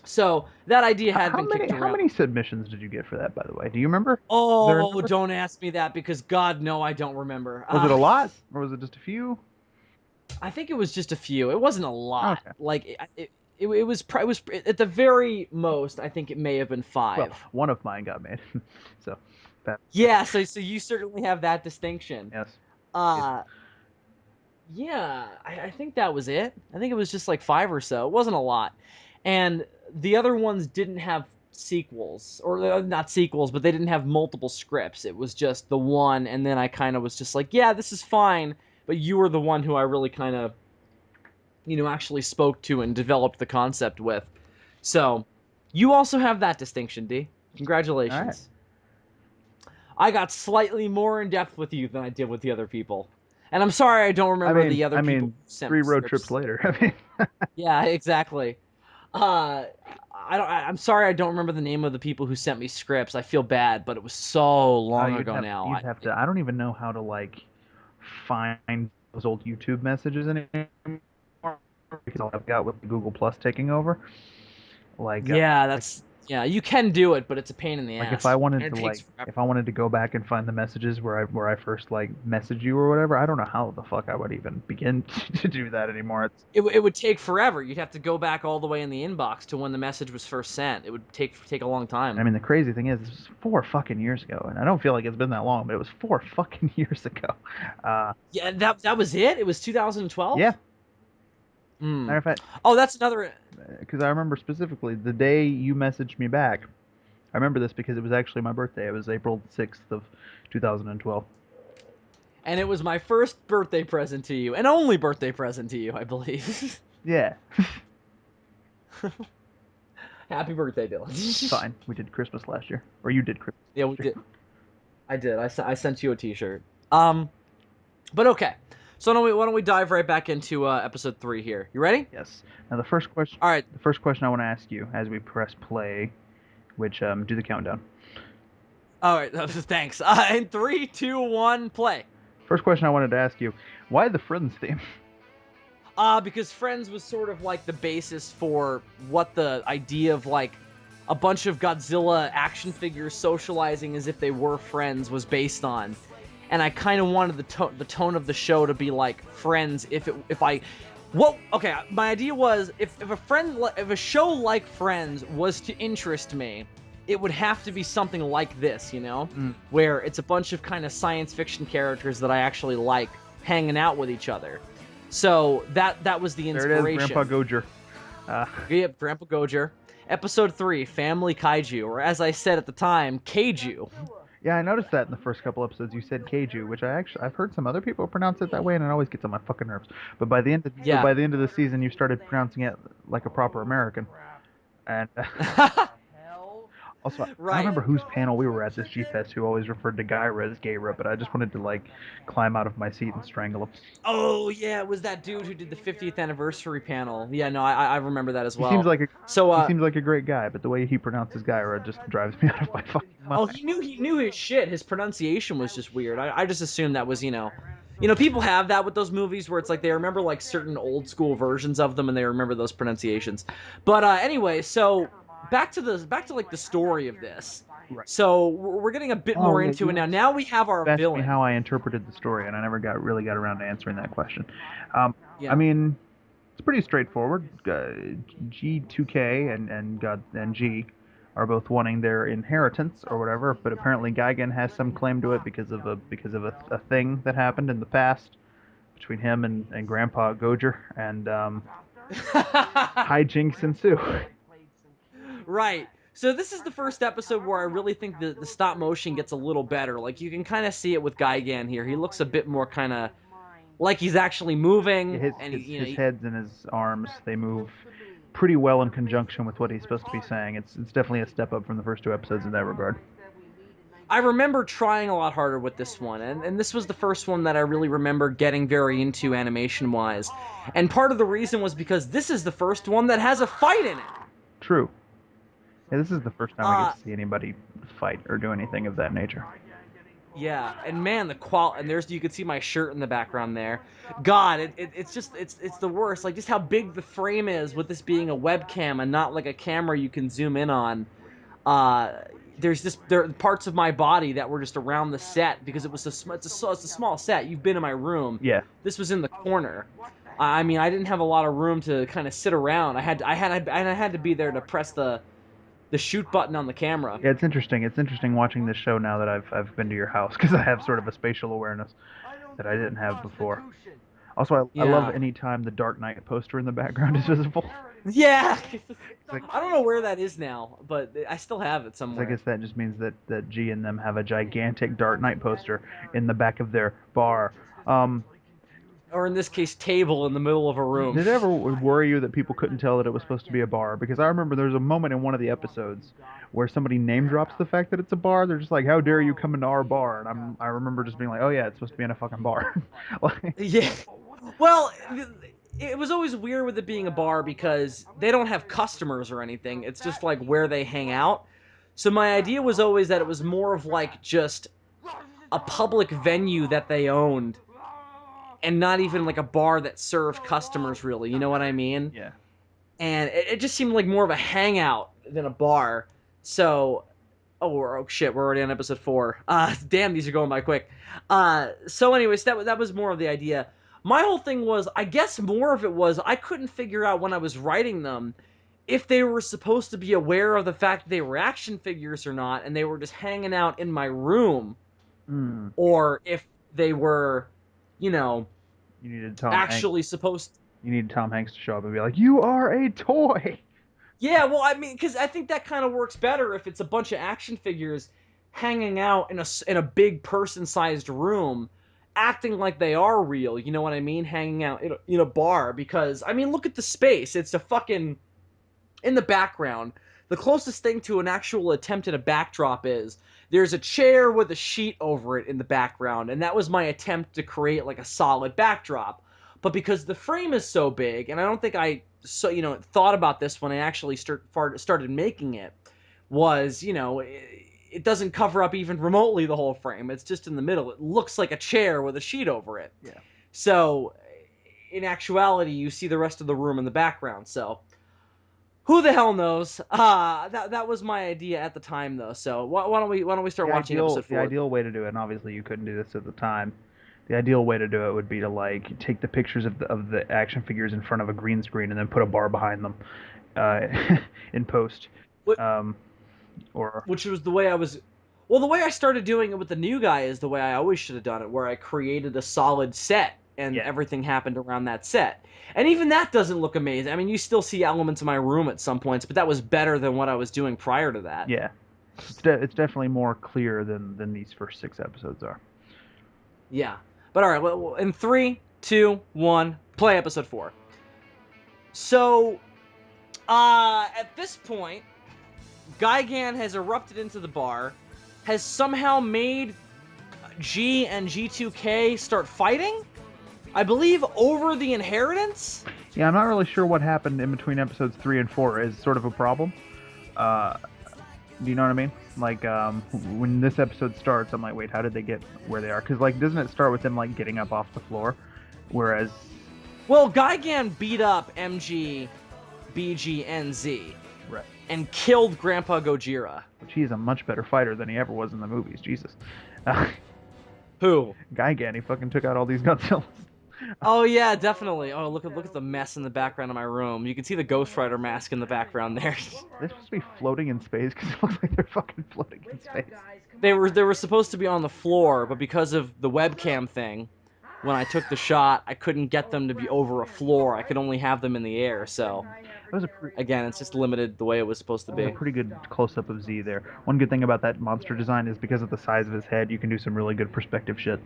so that idea had been kicked How around. many submissions did you get for that, by the way? Do you remember? Is there a Oh, number? don't ask me that because God, no, I don't remember. Was it a lot or was it just a few? I think it was just a few. It wasn't a lot. Okay. Like it was at the very most. I think it may have been Well, five. one of mine got made. So that Yeah. So you certainly have that distinction. yes. Yes. Uh, yeah. I think that was it. I think it was just like five or so. It wasn't a lot, and the other ones didn't have sequels or not sequels, but they didn't have multiple scripts. It was just the one, and then I kind of was just like, yeah, this is fine. But you were the one who I really kind of actually spoke to and developed the concept with. So, you also have that distinction, D. All right. Congratulations. I got slightly more in depth with you than I did with the other people. And I'm sorry I don't remember the other I people mean, who sent three me road trips scripts. later. I mean, Yeah, exactly. I'm sorry I don't remember the name of the people who sent me scripts. I feel bad, but it was so long ago now. you'd have to. I don't even know how to like find those old YouTube messages anymore because all I've got with Google Plus taking over. Like, Yeah, like that's Yeah, you can do it, but it's a pain in the Like ass, and it takes if forever. I wanted to go back and find the messages where I first like messaged you or whatever, I don't know how the fuck I would even begin to do that anymore. It's It would take forever. You'd have to go back all the way in the inbox to when the message was first sent. It would take a long I time. mean the crazy thing is this was 4 fucking years ago, and I don't feel like it's been that long, but it was 4 fucking years ago. Uh, Yeah, that was it. It was 2012. yeah. Hmm. Matter of fact, Oh, that's another. because I remember specifically the day you messaged me back. I remember this because it was actually my birthday. It was April 6th of 2012. And it was my first birthday present to you, and only birthday present to you, I believe. Yeah, Happy birthday, it's Dylan. fine. We did Christmas last year, or you did Christmas Yeah, we last year. did. I did. I sent you a T-shirt. Um, but okay. So why don't we dive right back into episode 3 here? You ready? Yes. Now All right. the first question I want to ask you as we press play, which do the countdown. All right. Thanks. In 3, 2, 1, play. First question I wanted to ask you: why the Friends theme? Because Friends was sort of like the basis for what the idea of like a bunch of Godzilla action figures socializing as if they were friends was based on. And I kind of wanted the tone of the show to be like Friends. My idea was if a show like Friends was to interest me, it would have to be something like this, where it's a bunch of kind of science fiction characters that I actually like hanging out with each other. So that was the inspiration. There it is, Grandpa Gojer. Yep, Grandpa Gojer. Episode 3, Family Kaiju, or as I said at the time, Kaiju. Yeah, I noticed that in the first couple episodes you said Keiju, which I've heard some other people pronounce it that way, and it always gets on my fucking nerves. But Yeah. by the end of the season, you started pronouncing it like a proper American. And also, I don't Right. remember whose panel we were at this G Fest who always referred to Gyra as Gayra, but I just wanted to like climb out of my seat and strangle him. Oh yeah, it was that dude who did the 50th anniversary panel. Yeah, no, I remember that as He seems well. like a So he seems like a great guy, but the way he pronounces Gyra just drives me out of my fucking mind. oh, he knew his shit. His pronunciation was just weird. I just assumed that was, people have that with those movies where it's like they remember like certain old school versions of them and they remember those pronunciations. But anyway, so back to like the story of this. Right. So we're getting a bit Oh more yeah, into it now. Now we have our asked me villain. how I interpreted the story, and I never really got around to answering that question. I Yeah. mean, it's pretty straightforward. G2K and G are both wanting their inheritance or whatever, but apparently Gigan has some claim to it because of a thing that happened in the past between him and Grandpa Gojer, and hijinks ensue. Right. So this is the first episode where I really think the stop motion gets a little better. Like you can kind of see it with Gigan here. He looks a bit more kind of like he's actually moving, Yeah, and his heads and his arms, they move pretty well in conjunction with what he's supposed to be saying. It's definitely a step up from the first 2 episodes in that regard. I remember trying a lot harder with this one, and this was the first one that I really remember getting very into animation-wise. And part of the reason was because this is the first one that has a fight in it. True. Yeah, this is the first time we Uh, get to see anybody fight or do anything of that nature. yeah, and man, and you could see my shirt in the background there. God, it's the worst. Like just how big the frame is with this being a webcam and not like a camera you can zoom in on. uh there are parts of my body that were just around the set because it's a small set. You've been in my room. Yeah. This was in the corner. I mean, I didn't have a lot of room to kind of sit around. I had to be there to press the shoot button on the camera. Yeah, it's interesting. It's interesting watching this show now that I've been to your house because I have sort of a spatial awareness that I didn't have before. Also, I love Yeah. any time the Dark Knight poster in the background is visible. Yeah. Like, I don't know where that is now, but I still have it I somewhere. guess that just means that G and them have a gigantic Dark Knight poster in the back of their bar. Or in this case, table in the middle of a room. Did it ever worry you that people couldn't tell that it was supposed to be a bar? Because I remember there's a moment in one of the episodes where somebody name drops the fact that it's a bar. They're just like, "How dare you come into our bar?" And I remember just being like, "Oh yeah, it's supposed to be in a fucking bar." Like, Yeah. Well, it was always weird with it being a bar because they don't have customers or anything. It's just like where they hang out. So my idea was always that it was more of like just a public venue that they owned and not even like a bar that served customers really. You know what I mean? yeah. And it just seemed like more of a hangout than a bar. So, oh shit, we're already on episode 4. Damn, these are going by quick. So anyways, that was more of the idea. My whole thing was, I guess more of it was I couldn't figure out when I was writing them if they were supposed to be aware of the fact that they were action figures or not, and they were just hanging out in my room, Mm. or if they were, you know, You needed Tom Hanks. actually supposed. You needed Tom Hanks to show up and be like, "You are a toy." Yeah, well, I mean, because I think that kind of works better if it's a bunch of action figures hanging out in a big person-sized room, acting like they are real. You know what I mean? Hanging out in a bar. Because I mean, look at the space. It's a fucking in the background. The closest thing to an actual attempt at a backdrop is there's a chair with a sheet over it in the background, and that was my attempt to create like a solid backdrop. But because the frame is so big, and I don't think I thought about this when I actually started making it, was it doesn't cover up even remotely the whole frame. It's just in the middle. It looks like a chair with a sheet over it. Yeah. So in actuality, you see the rest of the room in the background. So who the hell knows? That was my idea at the time, though. So why don't we start watching episode 4? The ideal way to do it, and obviously you couldn't do this at the time. The ideal way to do it would be to like take the pictures of the action figures in front of a green screen and then put a bar behind them uh, in post. What, Um, or which was the way I was. Well, the way I started doing it with the new guy is the way I always should have done it, where I created a solid set and yeah, everything happened around that set. And even that doesn't look amazing. I mean, you still see elements of my room at some points, but that was better than what I was doing prior to that. yeah, it's definitely more clear than these first 6 episodes are. Yeah. But all right, well, in 3, 2, 1, play episode 4. So, at this point, Gigan has erupted into the bar, has somehow made G and G2K start fighting, I believe, over the inheritance. Yeah, I'm not really sure what happened in between episodes 3 and 4 is sort of a problem. Do you know what I mean? Like, when this episode starts, I'm like, wait, how did they get where they are? Because, like, doesn't it start with them, like, getting up off the floor? Whereas... Well, Gigan beat up MG, BG, and Z. Right. And killed Grandpa Gojira. Which he's a much better fighter than he ever was in the movies, Jesus. Who? Gigan, he fucking took out all these Godzillas. Oh yeah, definitely. Oh, look at the mess in the background of my room. You can see the Ghost Rider mask in the background there. They're supposed to be floating in space because it looks like they're fucking floating in space. They were supposed to be on the floor, but because of the webcam thing, when I took the shot, I couldn't get them to be over a floor. I could only have them in the air. So again, it's just limited the way it was supposed to be. A pretty good close-up of Z there. One good thing about that monster design is because of the size of his head, you can do some really good perspective shit.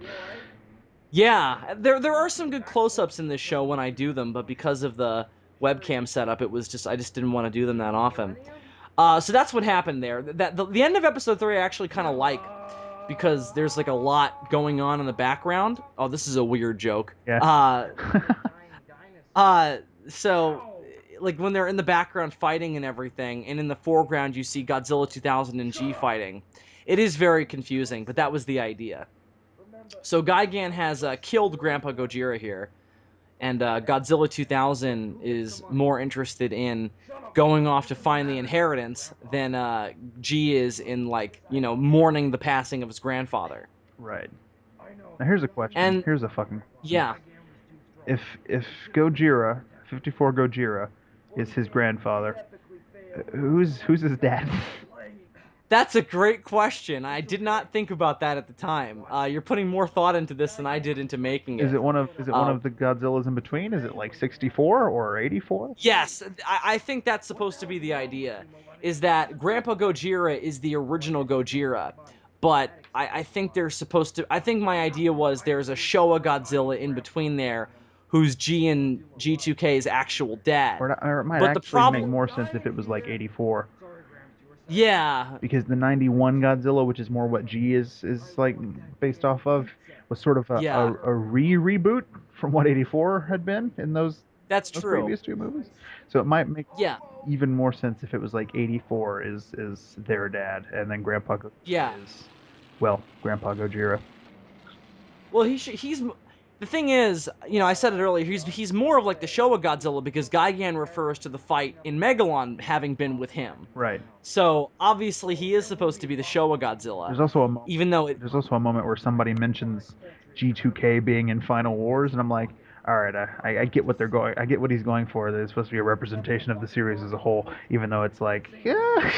Yeah, there are some good close-ups in this show when I do them, but because of the webcam setup, I just didn't want to do them that often. So that's what happened there. The end of episode 3 I actually kind of like, because there's like a lot going on in the background. Oh, this is a weird joke. Yeah. So like when they're in the background fighting and everything, and in the foreground you see Godzilla 2000 and G fighting. It is very confusing, but that was the idea. So Gigan has killed Grandpa Gojira here, and Godzilla 2000 is more interested in going off to find the inheritance than G is in, like, mourning the passing of his grandfather. Right. Now here's a question. And here's a fucking... Yeah. If Gojira, 54 Gojira, is his grandfather, who's his dad? That's a great question. I did not think about that at the time. You're putting more thought into this than I did into making it. Is it one of the Godzillas in between? Is it like 64 or 84? Yes, I think that's supposed to be the idea. Is that Grandpa Gojira is the original Gojira, but I think they're supposed to. I think my idea was there's a Showa Godzilla in between there, who's G and G2K's actual dad. Or it might but actually make more sense if it was like 84. Yeah. Because the 91 Godzilla, which is more what G is like based off of, was sort of a reboot from what 84 had been in those previous 2 movies. So it might make even more sense if it was like 84 is their dad, and then Grandpa Gojira is, well, Grandpa Gojira. Well, the thing is, I said it earlier, he's more of like the Showa Godzilla because Gigan refers to the fight in Megalon having been with him. Right. So obviously he is supposed to be the Showa Godzilla, There's also a moment. even though it. There's also a moment where somebody mentions G2K being in Final Wars, and I'm like, all right, I get what they're going. I get what he's going for. That it's supposed to be a representation of the series as a whole, even though it's like, yeah.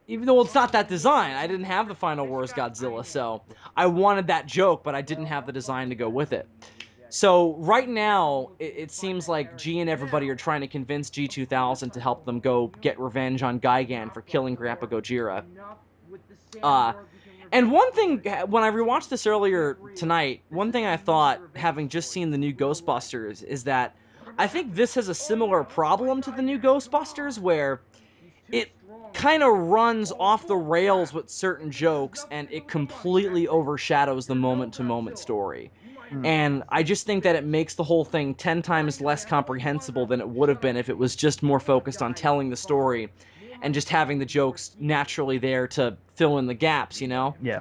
Even though it's not that design, I didn't have the Final Wars Godzilla, so I wanted that joke, but I didn't have the design to go with it. So right now, it seems like G and everybody are trying to convince G2000 to help them go get revenge on Gigan for killing Grandpa Gojira. And one thing, when I rewatched this earlier tonight, one thing I thought, having just seen the new Ghostbusters, is that I think this has a similar problem to the new Ghostbusters, where it kind of runs off the rails with certain jokes and it completely overshadows the moment-to-moment story. And I just think that it makes the whole thing 10 times less comprehensible than it would have been if it was just more focused on telling the story and just having the jokes naturally there to fill in the gaps, Yeah.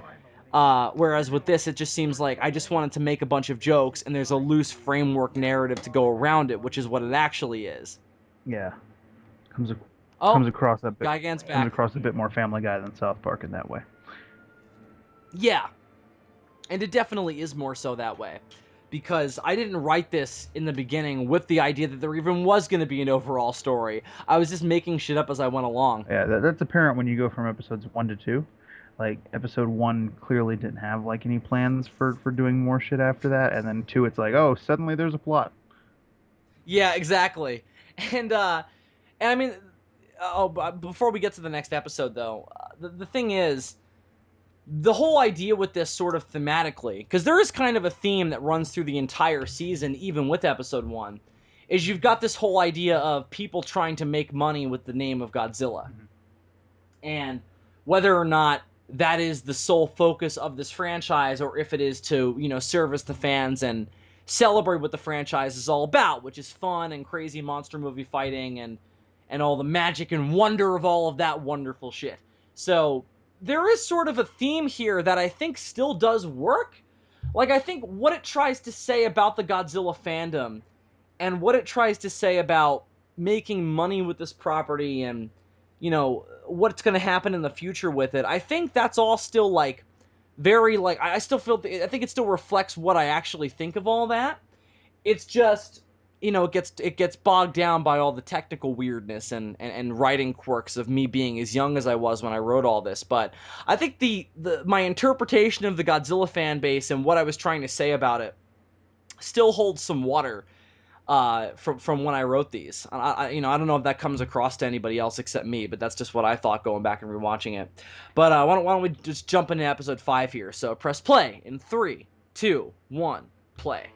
Whereas with this, it just seems like I just wanted to make a bunch of jokes and there's a loose framework narrative to go around it, which is what it actually is. Yeah. Comes Oh, comes across a bit Gigan's comes back. across a bit more Family Guy than South Park in that way. Yeah, and it definitely is more so that way. Because I didn't write this in the beginning with the idea that there even was going to be an overall story. I was just making shit up as I went along. Yeah, that's apparent when you go from episodes 1 to 2. Like episode 1 clearly didn't have like any plans for doing more shit after that, and then 2 it's like, oh, suddenly there's a plot. Yeah, exactly. And I mean, before we get to the next episode though, the thing is, the whole idea with this sort of thematically, because there is kind of a theme that runs through the entire season, even with episode 1, is you've got this whole idea of people trying to make money with the name of Godzilla. Mm-hmm. And whether or not that is the sole focus of this franchise or if it is to, service the fans and celebrate what the franchise is all about, which is fun and crazy monster movie fighting and all the magic and wonder of all of that wonderful shit. So there is sort of a theme here that I think still does work. Like, I think what it tries to say about the Godzilla fandom and what it tries to say about making money with this property and, what's going to happen in the future with it, I think that's all still, like, very, like, I still feel, I think it still reflects what I actually think of all that. It's just, it gets bogged down by all the technical weirdness and writing quirks of me being as young as I was when I wrote all this. But I think my interpretation of the Godzilla fan base and what I was trying to say about it still holds some water from when I wrote these. I don't know if that comes across to anybody else except me, but that's just what I thought going back and rewatching it. But why don't we just jump into episode 5 here? So press play in 3, 2, 1, play.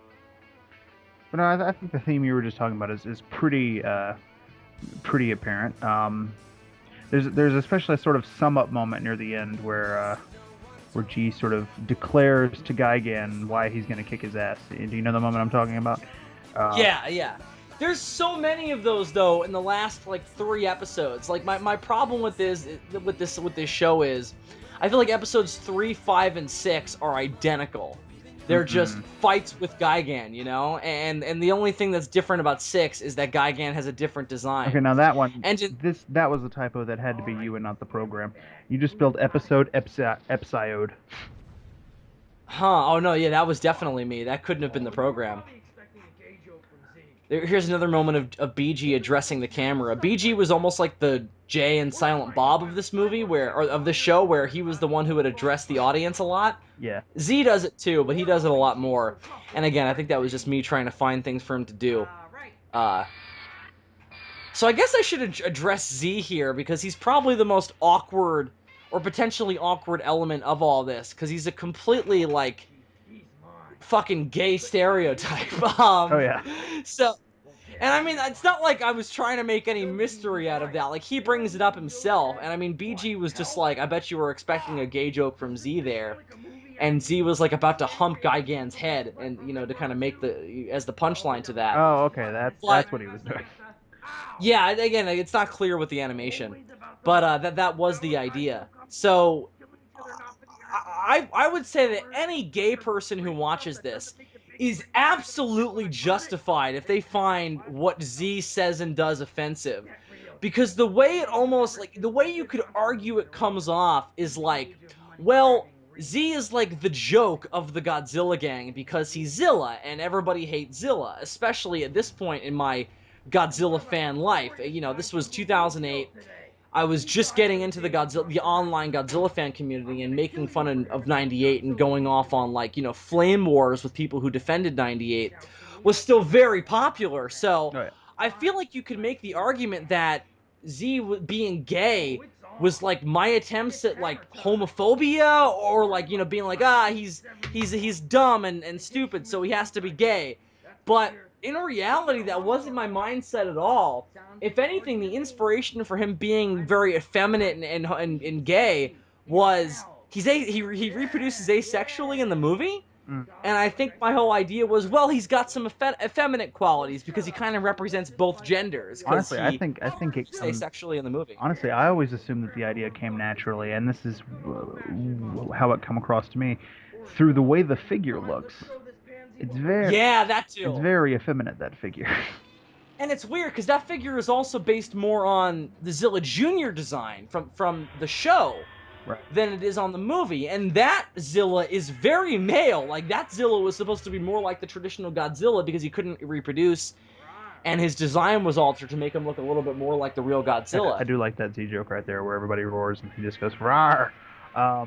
But no, I think the theme you were just talking about is pretty apparent. There's especially a sort of sum up moment near the end where G sort of declares to Gigan why he's going to kick his ass. Do you know the moment I'm talking about? Yeah. There's so many of those though in the last like 3 episodes. Like my problem with this show is, I feel like episodes 3, 5, and 6 are identical. They're just fights with Gigan, and the only thing that's different about 6 is that Gigan has a different design. Okay, now that one, that was a typo that had to be you and not the program. You just spelled episode epsiode. Huh? Oh no, yeah, that was definitely me. That couldn't have been the program. Here's another moment of BG addressing the camera. BG was almost like the Jay and Silent Bob of this movie, or of this show, where he was the one who would address the audience a lot. Yeah. Z does it too, but he does it a lot more. And again, I think that was just me trying to find things for him to do. So I guess I should address Z here, because he's probably the most awkward, or potentially awkward element of all this, because he's a completely, like, fucking gay stereotype. Oh yeah. So, and I mean, it's not like I was trying to make any mystery out of that. Like, he brings it up himself, and I mean, BG was just like, I bet you were expecting a gay joke from Z there, and Z was like about to hump Gigan's head, and to kind of make as the punchline to that. Oh, okay, that's what he was doing. Yeah, again, it's not clear with the animation, but that was the idea. So I would say that any gay person who watches this is absolutely justified if they find what Z says and does offensive. Because the way it almost, like, the way you could argue it comes off is like, well, Z is like the joke of the Godzilla gang because he's Zilla, and everybody hates Zilla, especially at this point in my Godzilla fan life. You know, this was 2008. I was just getting into the online Godzilla fan community and making fun of 98 and going off on, like, you know, flame wars with people who defended 98 was still very popular. So Oh yeah. I feel like you could make the argument that Z being gay was like my attempts at like homophobia, or like, you know, being like, he's dumb and stupid, so he has to be gay. But in reality, that wasn't my mindset at all. If anything, the inspiration for him being very effeminate and gay was he reproduces asexually in the movie. Mm. And I think my whole idea was, well, he's got some effeminate qualities because he kind of represents both genders because Honestly, I he think it reproduces comes. asexually in the movie. Honestly, I always assumed that the idea came naturally, and this is how it come across to me through the way the figure looks. Yeah, that It's too. very effeminate, that figure. And it's weird because that figure is also based more on the Zilla Jr. design from the show Right. than it is on the movie. And that Zilla is very male. Like, that Zilla was supposed to be more like the traditional Godzilla because he couldn't reproduce, and his design was altered to make him look a little bit more like the real I Godzilla. do like that Z joke right there, where everybody roars and he just goes "rawr."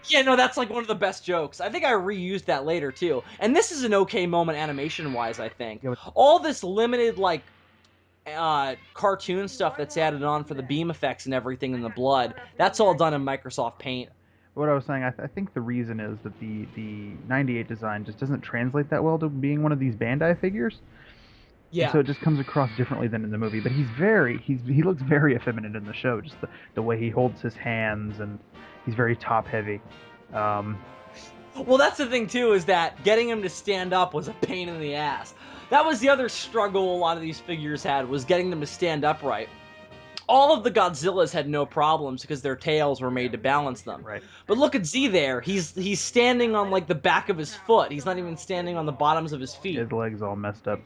Yeah, no, that's like one of the best jokes. I think I reused that later too. And this is an okay moment animation-wise, I think. Yeah, All this limited, like, cartoon stuff that's added on for the beam effects and everything in the blood, that's all done in Microsoft Paint. what I was saying, I think the reason is that the '98 design just doesn't translate that well to being one of these Bandai figures, and Yeah. so it just comes across differently than in the movie. But he looks very effeminate in the show, just the way he holds his hands, and he's very top heavy. Um, Well, that's the thing too, is that getting him to stand up was a pain in the ass. That was the other struggle a lot of these figures had, was getting them to stand upright. All of the Godzillas had no problems because their tails were made to balance them. right. But look at Z there. He's standing on, like, the back of his foot. He's not even standing on the bottoms of his feet. His legs all messed up.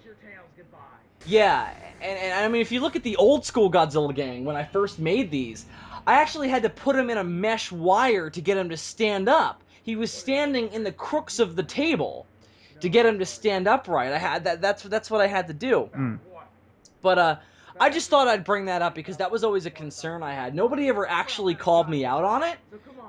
Yeah, and I mean, if you look at the old school Godzilla Gang, when I first made these, I actually had to put him in a mesh wire to get him to stand up. He was standing in the crooks of the table to get him to stand upright. I had that's what I had to do. Mm. But I just thought I'd bring that up because that was always a concern I had. Nobody ever actually called me out on it,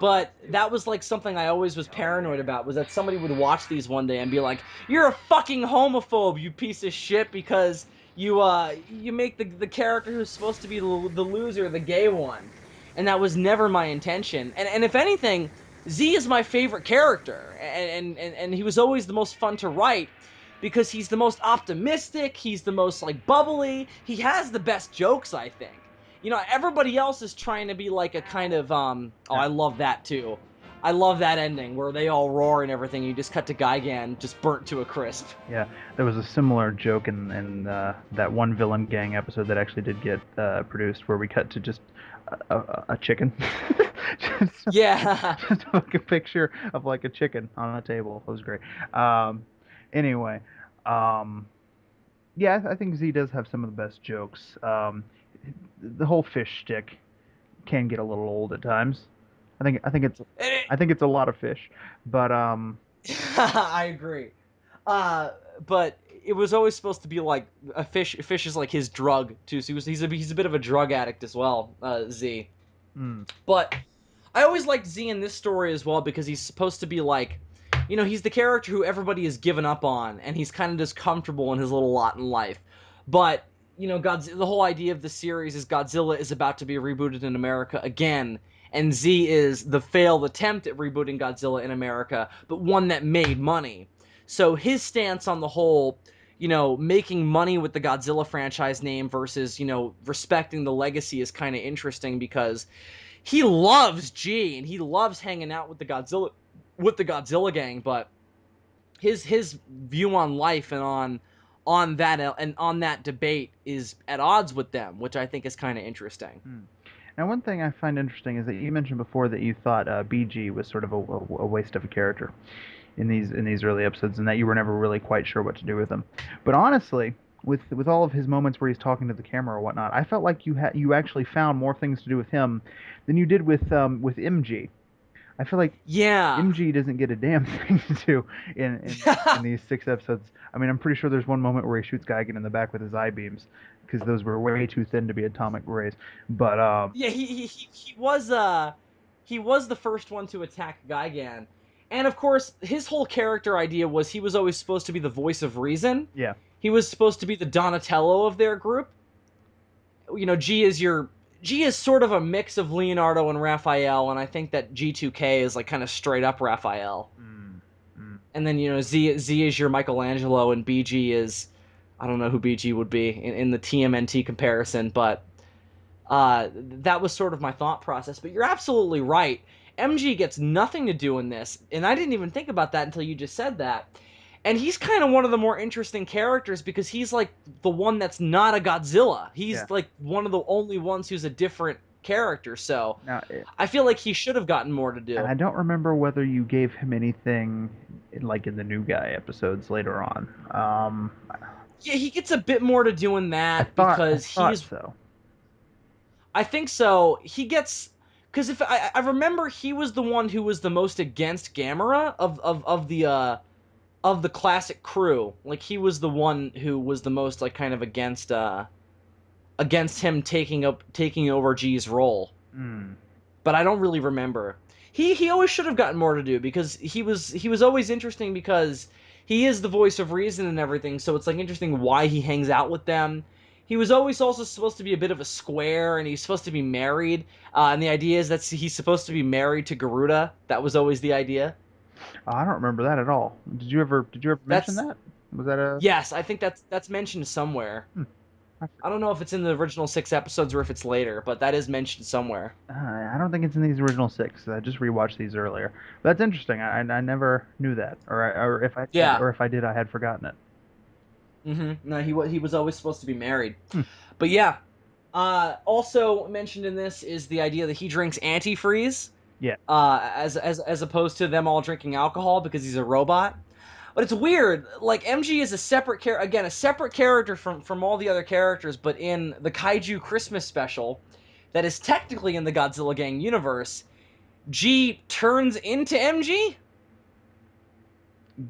but that was like something I always was paranoid about, was that somebody would watch these one day and be like, "You're a fucking homophobe, you piece of shit, because you make the character who's supposed to be the loser the gay one." And that was never my intention. And if anything, Z is my favorite character, and he was always the most fun to write because he's the most optimistic, he's the most, like, bubbly, he has the best jokes, I think. You know, everybody else is trying to be like a kind of, oh, I love that too. I love that ending where they all roar and everything. You just cut to Gigan just burnt to a crisp. Yeah, there was a similar joke in that one Villain Gang episode that actually did get produced, where we cut to just a chicken. just, Yeah. just like a picture of like a chicken on a table. It was great. Anyway, yeah, I think Z does have some of the best jokes. The whole fish shtick can get a little old at times. I think it's a lot of fish, but I agree. But it was always supposed to be like a fish. Fish is like his drug too. So he's a bit of a drug addict as well. Z. mm, But I always liked Z in this story as well because he's supposed to be like, you know, he's the character who everybody has given up on, and he's kind of just comfortable in his little lot in life. But, you know, the whole idea of the series is Godzilla is about to be rebooted in America again, and Z is the failed attempt at rebooting Godzilla in America, but one that made money. So his stance on the whole, you know, making money with the Godzilla franchise name versus, you know, respecting the legacy is kind of interesting because he loves G and he loves hanging out with the Godzilla Gang, but his view on life and on that debate is at odds with them, which I think is kind of interesting. mm. Now, one thing I find interesting is that you mentioned before that you thought BG was sort of a waste of a character. in these early episodes, and that you were never really quite sure what to do with him. But honestly, with all of his moments where he's talking to the camera or whatnot, I felt like you actually found more things to do with him than you did with MG. I feel like Yeah. MG doesn't get a damn thing to do in these 6 episodes. I mean, I'm pretty sure there's one moment where he shoots Geigen in the back with his eye beams because those were way too thin to be atomic rays. But Yeah, he was the first one to attack Gigan. And of course, his whole character idea was he was always supposed to be the voice of reason. yeah, He was supposed to be the Donatello of their group. You know, G is sort of a mix of Leonardo and Raphael, and I think that G2K is like kind of straight up Raphael. mm, mm. And then Z is your Michelangelo, and BG is, I don't know who BG would be in the TMNT comparison, but that was sort of my thought process. But you're absolutely right. MG gets nothing to do in this, and I didn't even think about that until you just said that. And he's kind of one of the more interesting characters because he's like the one that's not a Godzilla. Yeah. He's like one of the only ones who's a different character. So Now, I feel like he should have gotten more to and do. I don't remember whether you gave him anything like in the new guy episodes later on. Yeah, he gets a bit more to do in that I because thought he's. so. I think so. He gets because if I remember, he was the one who was the most against Gamera of the classic crew. Like he was the one who was the most like kind of against him taking over G's role. Mm. But I don't really remember. He always should have gotten more to do because he was always interesting because he is the voice of reason and everything. So it's like interesting why he hangs out with them. He was always also supposed to be a bit of a square, and he's supposed to be married. And the idea is that he's supposed to be married to Garuda. That was always the idea. I don't remember that at all. Did you ever mention That's that? Was that a Yes, I think that's mentioned somewhere. hmm, I don't know if it's in the original 6 episodes or if it's later, but that is mentioned somewhere. I don't think it's in these original 6. I just rewatched these earlier. But that's interesting. I never knew that, or if I did, Yeah. or if I did, I had forgotten it. No, he was always supposed to be married. Hmm. But yeah. Also mentioned in this is the idea that he drinks antifreeze. Yeah. As opposed to them all drinking alcohol because he's a robot. But it's weird. Like MG is a separate again, a separate character from all the other characters, but in the Kaiju Christmas special, that is technically in the Godzilla Gang universe, G turns into MG.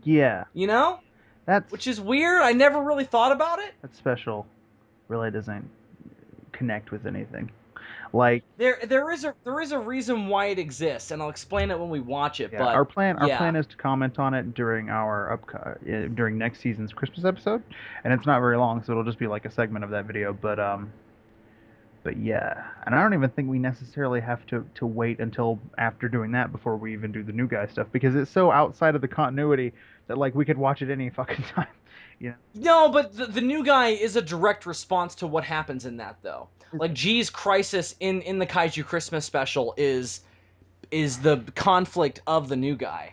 Yeah. You know, That's which is weird. I never really thought about it. that special really doesn't connect with anything. Like There is a reason why it exists, and I'll explain it when we watch it. yeah, But our yeah, plan is to comment on it during our during next season's Christmas episode, and it's not very long, so it'll just be like a segment of that video. But yeah, and I don't even think we necessarily have to wait until after doing that before we even do the new guy stuff because it's so outside of the continuity that like we could watch it any fucking time. You know? no, but the new guy is a direct response to what happens in that, though. Like G's crisis in the Kaiju Christmas special is the conflict of the new guy.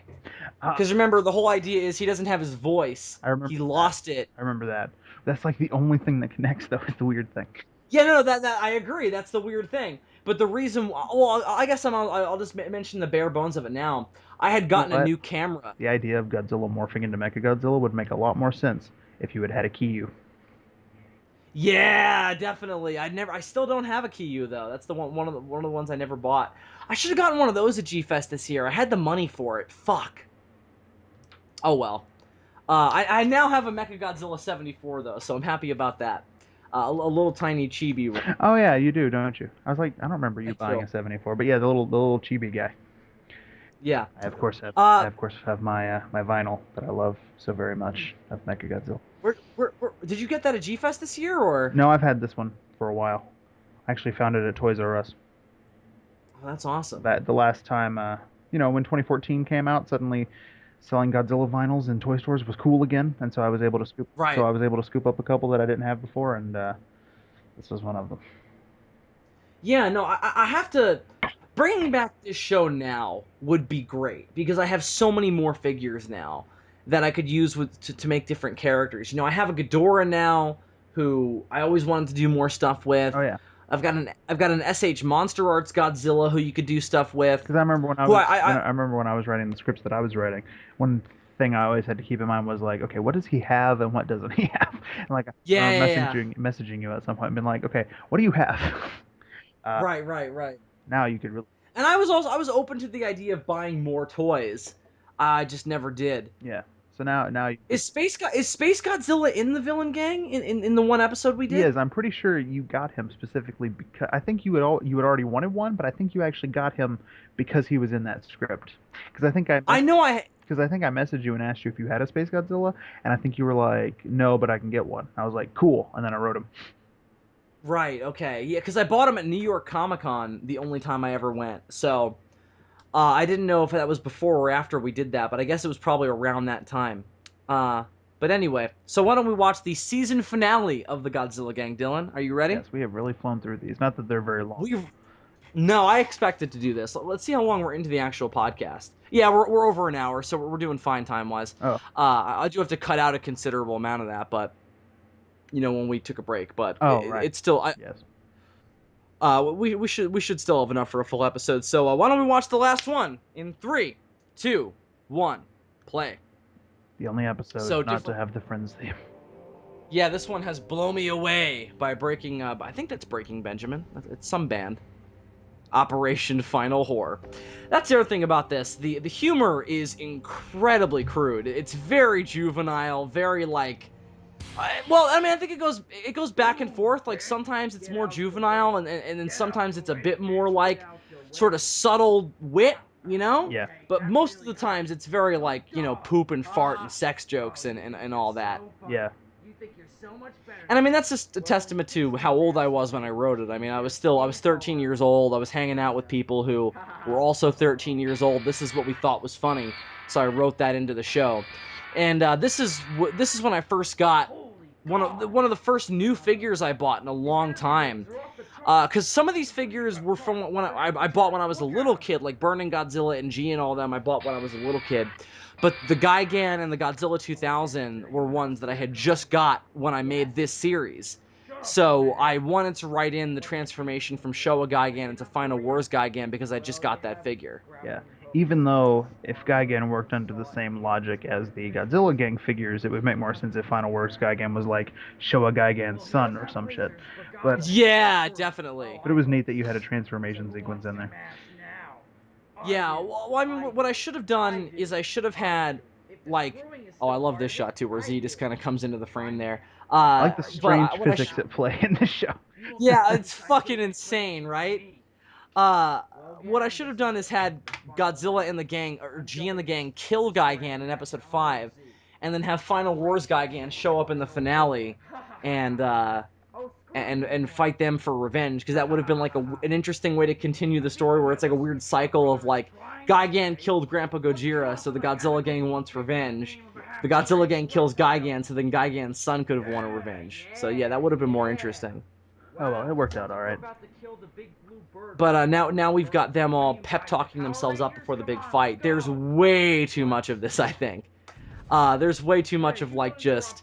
Because remember, the whole idea is he doesn't have his voice. I remember He that. lost it. I remember that. That's like the only thing that connects, though, is the weird thing. Yeah, no, that I agree. That's the weird thing. But the reason, well, I guess I'll just mention the bare bones of it now. I had gotten a But new camera. the idea of Godzilla morphing into Mechagodzilla would make a lot more sense if you had had a Kiyu. Yeah, definitely. I still don't have a Kiyu though. That's the one of the ones I never bought. I should have gotten one of those at G Fest this year. I had the money for it. Fuck. Oh well. I now have a Mechagodzilla 74 though, so I'm happy about that. A little tiny chibi one. Oh yeah, you do, don't you? I was like, I don't remember you I buying do. a 74, but yeah, the little chibi guy. Yeah. I of course have my my vinyl that I love so very much of Mechagodzilla. Did you get that at G Fest this year or? No, I've had this one for a while. I actually found it at Toys R Us. Oh, that's awesome. That the last time, when 2014 came out, suddenly selling Godzilla vinyls in toy stores was cool again, and so I was able to scoop. So Right. I was able to scoop up a couple that I didn't have before, and this was one of them. Yeah, no, I have to. Bringing back this show now would be great because I have so many more figures now that I could use to make different characters. You know, I have a Ghidorah now who I always wanted to do more stuff with. Oh yeah, I've got an SH Monster Arts Godzilla who you could do stuff with. because I remember when I Who was I remember when I was writing the scripts that I was writing. One thing I always had to keep in mind was like, okay, what does he have and what doesn't he have? And like, I Yeah, remember yeah, yeah. messaging you at some point and being like, okay, what do you have? Uh, Right, right, right. now you could really, And I was open to the idea of buying more toys. I just never did. yeah. So now Is Space Godzilla in the villain gang in the one episode we he did? is. I'm pretty sure you got him specifically because I think you had already wanted one, but I think you actually got him because he was in that script. Because I know I I think I messaged you and asked you if you had a Space Godzilla, and I think you were like, no, but I can get one. I was like, cool, and then I wrote him. right, okay. Yeah, cuz I bought him at New York Comic-Con the only time I ever went. So, I didn't know if that was before or after we did that, but I guess it was probably around that time. Uh but anyway, so why don't we watch the season finale of the Godzilla Gang, Dylan? Are you ready? Yes, we have really flown through these. Not that they're very long. We've No, I expected to do this. Let's see how long we're into the actual podcast. Yeah, we're over an hour, so we're doing fine time wise. Oh, I do have to cut out a considerable amount of that, but when we took a break, but oh, right. it's still Yes. we should still have enough for a full episode. So why don't we watch the last one in 3, 2, 1, play. The only episode So not to different. have the Friends theme. Yeah, this one has "Blow Me Away" by Breaking. I think that's Breaking Benjamin. It's some band. Operation Final Horror. That's the other thing about this. The humor is incredibly crude. It's very juvenile, very like. Well, I mean, I think it goes back and forth. Like sometimes it's more juvenile, and then sometimes it's a bit more like sort of subtle wit, you know. Yeah. But most of the times it's very like poop and fart and sex jokes and all that. Yeah. And I mean, that's just a testament to how old I was when I wrote it. I mean, I was 13 years old. I was hanging out with people who were also 13 years old. This is what we thought was funny, so I wrote that into the show. And this is when I first got one of the first new figures I bought in a long time. Because some of these figures were from when I bought when I was a little kid, like Burning Godzilla and G and all them. I bought when I was a little kid. But the Gigan and the Godzilla 2000 were ones that I had just got when I made this series. So I wanted to write in the transformation from Showa Gigan into Final Wars Gigan because I just got that figure. Yeah. Even though if Gigan worked under the same logic as the Godzilla Gang figures, it would make more sense if Final Works Gigan was like Showa Gigan's son or some shit. Yeah, definitely. But it was neat that you had a transformation sequence in there. Yeah, well, I mean, what I should have done is I should have had, like, oh, I love this shot too, where Z just kind of comes into the frame there. I like the strange What physics at play in this show. yeah, it's fucking insane, right? Uh, what I should have done is had Godzilla and the gang, or G and the gang, kill Gigan in episode 5, and then have Final Wars Gigan show up in the finale, and fight them for revenge, because that would have been like an interesting way to continue the story, where it's like a weird cycle of like Gigan killed Grandpa Gojira, so the Godzilla gang wants revenge. The Godzilla gang kills Gigan, so then Gigan's son could have wanted revenge. So yeah, that would have been more interesting. Oh well, it worked out all right. But now we've got them all pep talking themselves up before the big fight. There's way too much of this, I think. There's way too much of like just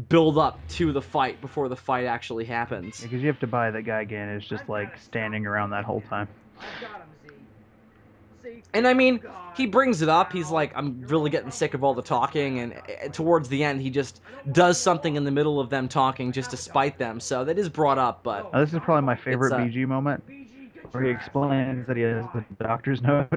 build up to the fight before the fight actually happens. Because you have to buy that Gigan is just like standing around that whole time. And I mean, he brings it up. He's like, I'm really getting sick of all the talking. And towards the end, he just does something in the middle of them talking just to spite them. So that is brought up, but... Now, this is probably my favorite It's, BG moment, where he explains that he has the doctor's note.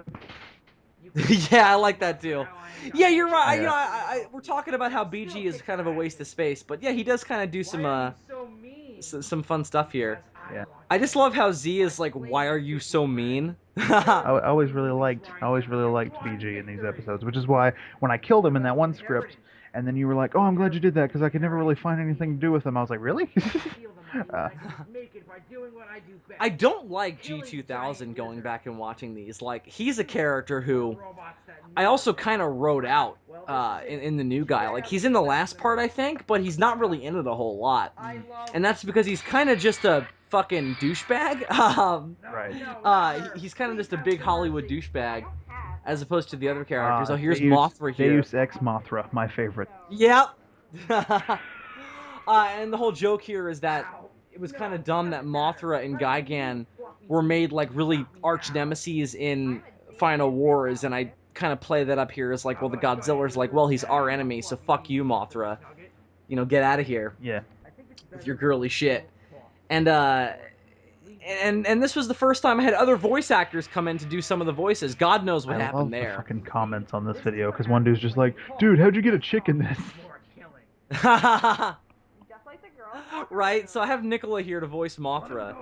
yeah, I like that too. Yeah, you're right. Yeah. We're talking about how BG is kind of a waste of space, but yeah, he does kind of do some fun stuff here. Yeah. I just love how Z is like, "Why are you so mean?" I always really liked BG in these episodes, which is why when I killed him in that one script, and then you were like, "Oh, I'm glad you did that because I could never really find anything to do with him." I was like, "Really?" I don't like G2000 going back and watching these. Like, he's a character who I also kind of wrote out in the new guy. Like, he's in the last part, I think, but he's not really in it a whole lot. And that's because he's kind of just a fucking douchebag. Right. He's kind of just a big Hollywood douchebag, as opposed to the other characters. Oh, here's Mothra here. Deus Ex Mothra, my favorite. Yep. And the whole joke here is that it was kind of dumb that Mothra and Gigan were made like really arch nemesis in Final Wars, and I kind of play that up here as like, well, the Godzilla's like, well, he's our enemy, so fuck you, Mothra. You know, get out of here Yeah. with your girly shit. And this was the first time I had other voice actors come in to do some of the voices. God knows what I happened love the there. fucking comments on this video because one dude's just like, dude, how'd you get a chick in this? Right, so I have Nicola here to voice Mothra,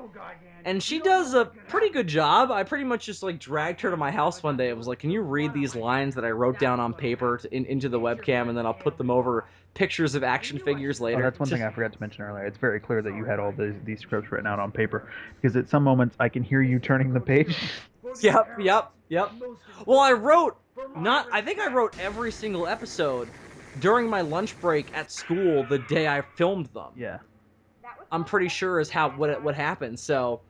and she does a pretty good job. I pretty much just like dragged her to my house one day. It was like, can you read these lines that I wrote down on paper into the webcam, and then I'll put them over pictures of action figures Oh, later. that's one thing I forgot to mention earlier. It's very clear that you had all these scripts written out on paper because at some moments I can hear you turning the page. Yep. Well, I wrote I think I wrote every single episode during my lunch break at school the day I filmed them. Yeah. I'm pretty sure is what happened. So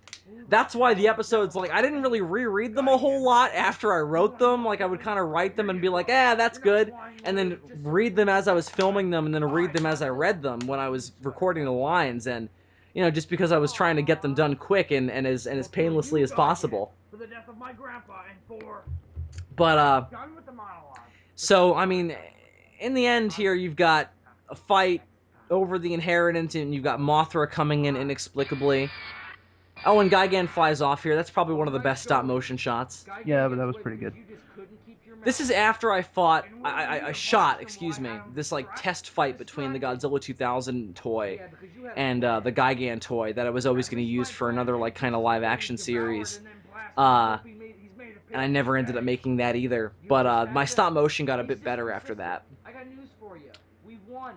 that's why the episodes, like, I didn't really reread them a whole lot after I wrote them. Like, I would kind of write them and be like, that's good, and then read them as I was filming them, and then read them as I read them when I was recording the lines, and you know, just because I was trying to get them done quick and as painlessly as possible. For the death of my grandpa and for But done with the monologue. so I mean, in the end here, you've got a fight over the inheritance, and you've got Mothra coming in inexplicably. Oh, and Gigan flies off here. That's probably one of the best stop motion shots. Yeah, but that was pretty good. This is after I fought, I shot, excuse me, this like test fight between the Godzilla 2000 toy and the Gigan toy that I was always going to use for another like kind of live action series. And I never ended up making that either. But my stop motion got a bit better after that. I got news for you. We won.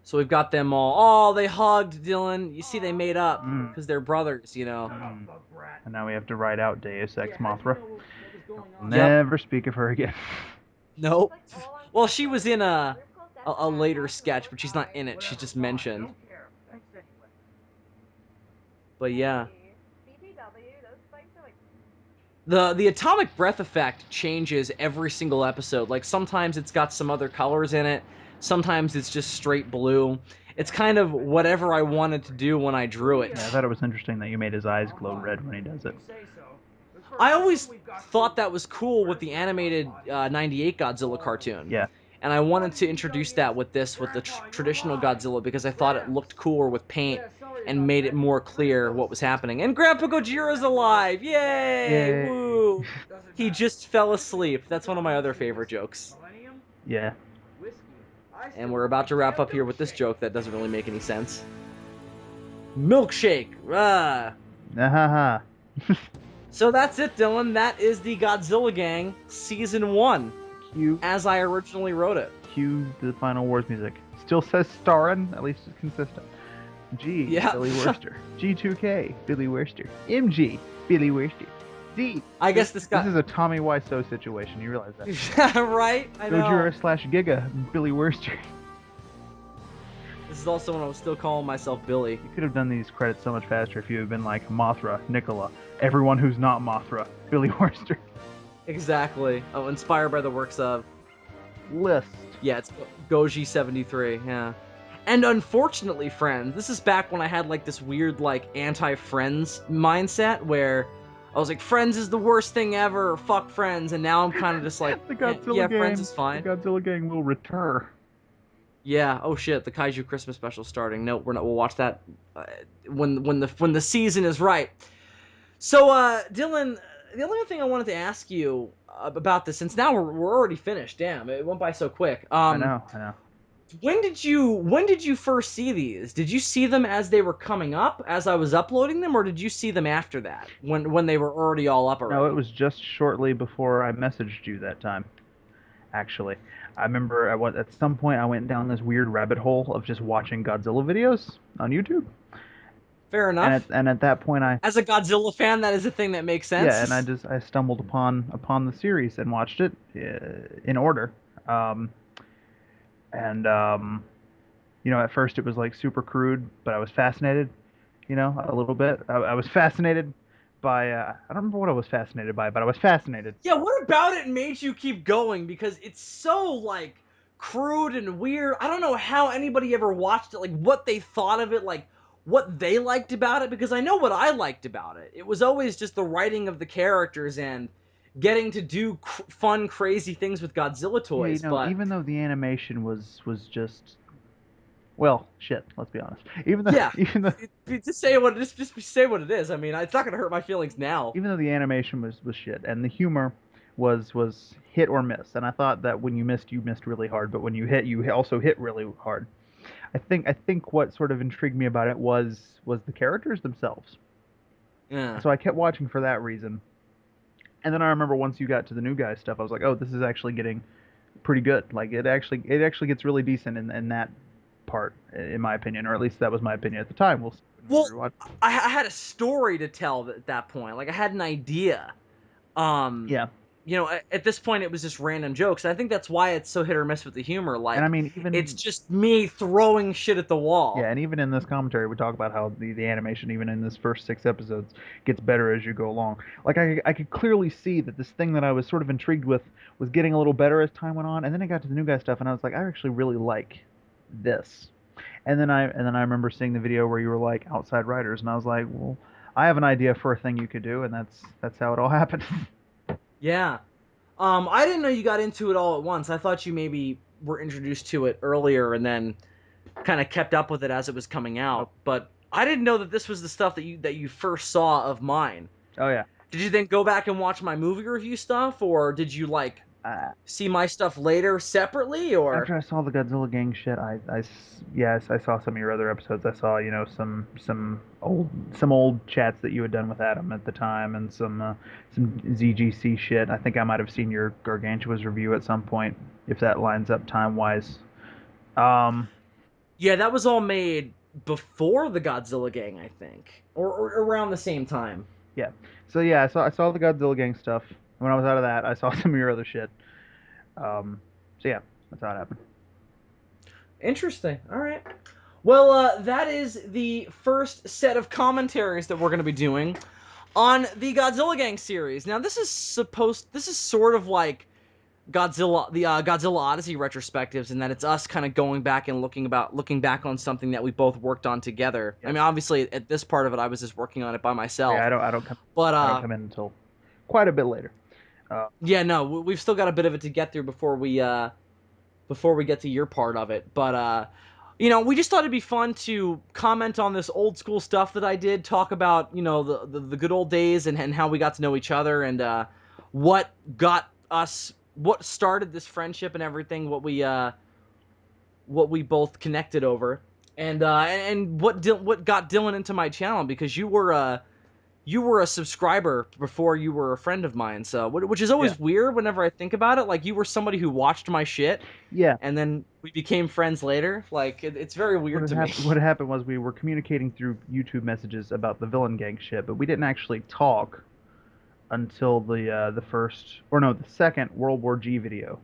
So we've got them all. Oh, they hugged, Dylan. You see, they made up because they're brothers, you know. And now we have to write out Deus Ex Mothra. Never speak of her again. Nope. Well, she was in a later sketch, but she's not in it. She's just mentioned. But yeah. The atomic breath effect changes every single episode. Like, sometimes it's got some other colors in it. Sometimes it's just straight blue. It's kind of whatever I wanted to do when I drew it. Yeah, I thought it was interesting that you made his eyes glow red when he does it. I always thought that was cool with the animated 98 Godzilla cartoon. Yeah. And I wanted to introduce that with the traditional Godzilla because I thought it looked cooler with paint and made it more clear what was happening. And Grandpa Gojira's alive! Yay! Yay. Woo! He just fell asleep. That's one of my other favorite jokes. Yeah. And we're about to wrap up here with this joke that doesn't really make any sense. Milkshake! Ah! Ahaha. So that's it, Dylan. That is the Godzilla Gang Season 1, Cue, as I originally wrote it. cue the Final Wars music. Still says starring, at least it's consistent. G, Yeah. Billy Wurster. G2K, Billy Wurster. MG, Billy Wurster. Z. I guess this guy... This is a Tommy Wiseau situation, you realize that. Right? I know. Gojira / Giga, Billy Wurster. This is also when I was still calling myself Billy. You could have done these credits so much faster if you had been like Mothra, Nicola, everyone who's not Mothra, Billy Wurster. Exactly. Oh, inspired by the works of... List. Yeah, it's Goji 73, yeah. And unfortunately, friends, this is back when I had like this weird like anti-Friends mindset where I was like, Friends is the worst thing ever, fuck Friends, and now I'm kind of just like, The Godzilla yeah, Gang, Friends is fine. The Godzilla Gang will return. Yeah, oh shit, the Kaiju Christmas special starting. No, we're not. We'll watch that when the season is right. So, Dylan, the only thing I wanted to ask you about this, since now we're already finished. Damn, it went by so quick. I know. When did you first see these? Did you see them as they were coming up, as I was uploading them, or did you see them after that, when they were already all up already? No, it was just shortly before I messaged you that time. Actually, I remember at some point I went down this weird rabbit hole of just watching Godzilla videos on YouTube. Fair enough. And at that point, as a Godzilla fan, that is a thing that makes sense. Yeah, and I stumbled upon the series and watched it in order. You know, at first it was like super crude, but I was fascinated. You know, a little bit. I was fascinated by I don't remember what I was fascinated by, but I was fascinated. Yeah, what about it made you keep going? Because it's so like crude and weird. I don't know how anybody ever watched it, like what they thought of it, like what they liked about it, because I know what I liked about it. It was always just the writing of the characters and getting to do fun, crazy things with Godzilla Yeah, toys. But even though the animation was just, well, shit. Let's be honest. Even though yeah, even though just say what just say what it is. I mean, it's not gonna hurt my feelings now. even though the animation was shit and the humor was hit or miss, and I thought that when you missed really hard, but when you also hit really hard. I think what sort of intrigued me about it was the characters themselves. Yeah. So I kept watching for that reason. And then I remember once you got to the new guy stuff, I was like, oh, this is actually getting pretty good. Like it actually gets really decent in that part, in my opinion, or at least that was my opinion at the time. We'll see when we Well, rewatch. I had a story to tell at that point. Like I had an idea. Um, Yeah, at this point it was just random jokes. And I think that's why it's so hit or miss with the humor. and I Like mean it's even just me throwing shit at the yeah, wall. and even in this commentary, we talk about how the animation, even in this first 6 episodes, gets better as you go along. Like I could clearly see that this thing that I was sort of intrigued with was getting a little better as time went on, and then I got to the new guy stuff, and I was like, I actually really like this. And then I remember seeing the video where you were like outside writers, and I was like, well, I have an idea for a thing you could do, and that's how it all happened. Yeah. I didn't know you got into it all at once. I thought you maybe were introduced to it earlier and then kind of kept up with it as it was coming Oh, out. But I didn't know that this was the stuff that you first saw of mine. oh yeah. Did you then go back and watch my movie review stuff, or did you like Uh, see my stuff later separately, or? After I saw the Godzilla Gang shit, yes, I saw some of your other episodes. I saw, some old chats that you had done with Adam at the time, and some ZGC shit. I think I might have seen your Gargantua's review at some point, if that lines up time wise. Um, Yeah, that was all made before the Godzilla Gang, I think, or around the same time. yeah. So yeah, I saw the Godzilla Gang stuff. When I was out of that, I saw some of your other shit. So yeah, that's how it happened. Interesting. All right. Well, that is the first set of commentaries that we're going to be doing on the Godzilla Gang series. Now, this is sort of like Godzilla Odyssey retrospectives, in that it's us kind of going back and looking back on something that we both worked on together. I Yep. mean, obviously, at this part of it, I was just working on it by Yeah, myself. But I don't come in until quite a bit later. yeah, no, we've still got a bit of it to get through before we get to your part of it. But we just thought it'd be fun to comment on this old school stuff that I did, talk about, the good old days and how we got to know each other, and what started this friendship and everything, what we both connected over, and what got Dylan into my channel, because you were a subscriber before you were a friend of mine, so which is Yeah, always weird whenever I think about it. Like, you were somebody who watched my shit, yeah. and then we became friends later. Like, it's very weird to me. What had happened was we were communicating through YouTube messages about the villain gang shit, but we didn't actually talk until the first, or no, the second World War G video,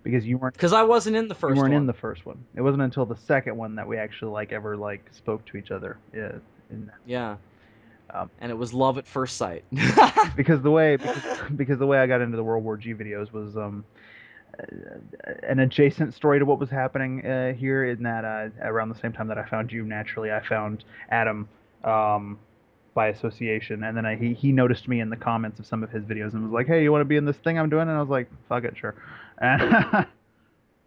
because Because I wasn't in the you first weren't in one. the first one. It wasn't until the second one that we actually ever spoke to each other. Yeah, Yeah, um, and it was love at first sight. because the way I got into the World War G videos was an adjacent story to what was happening here, in that around the same time that I found you, naturally I found Adam, um, by association, and then he noticed me in the comments of some of his videos and was like, "Hey, you want to be in this thing I'm doing?" And I was like, "Fuck it, sure." And I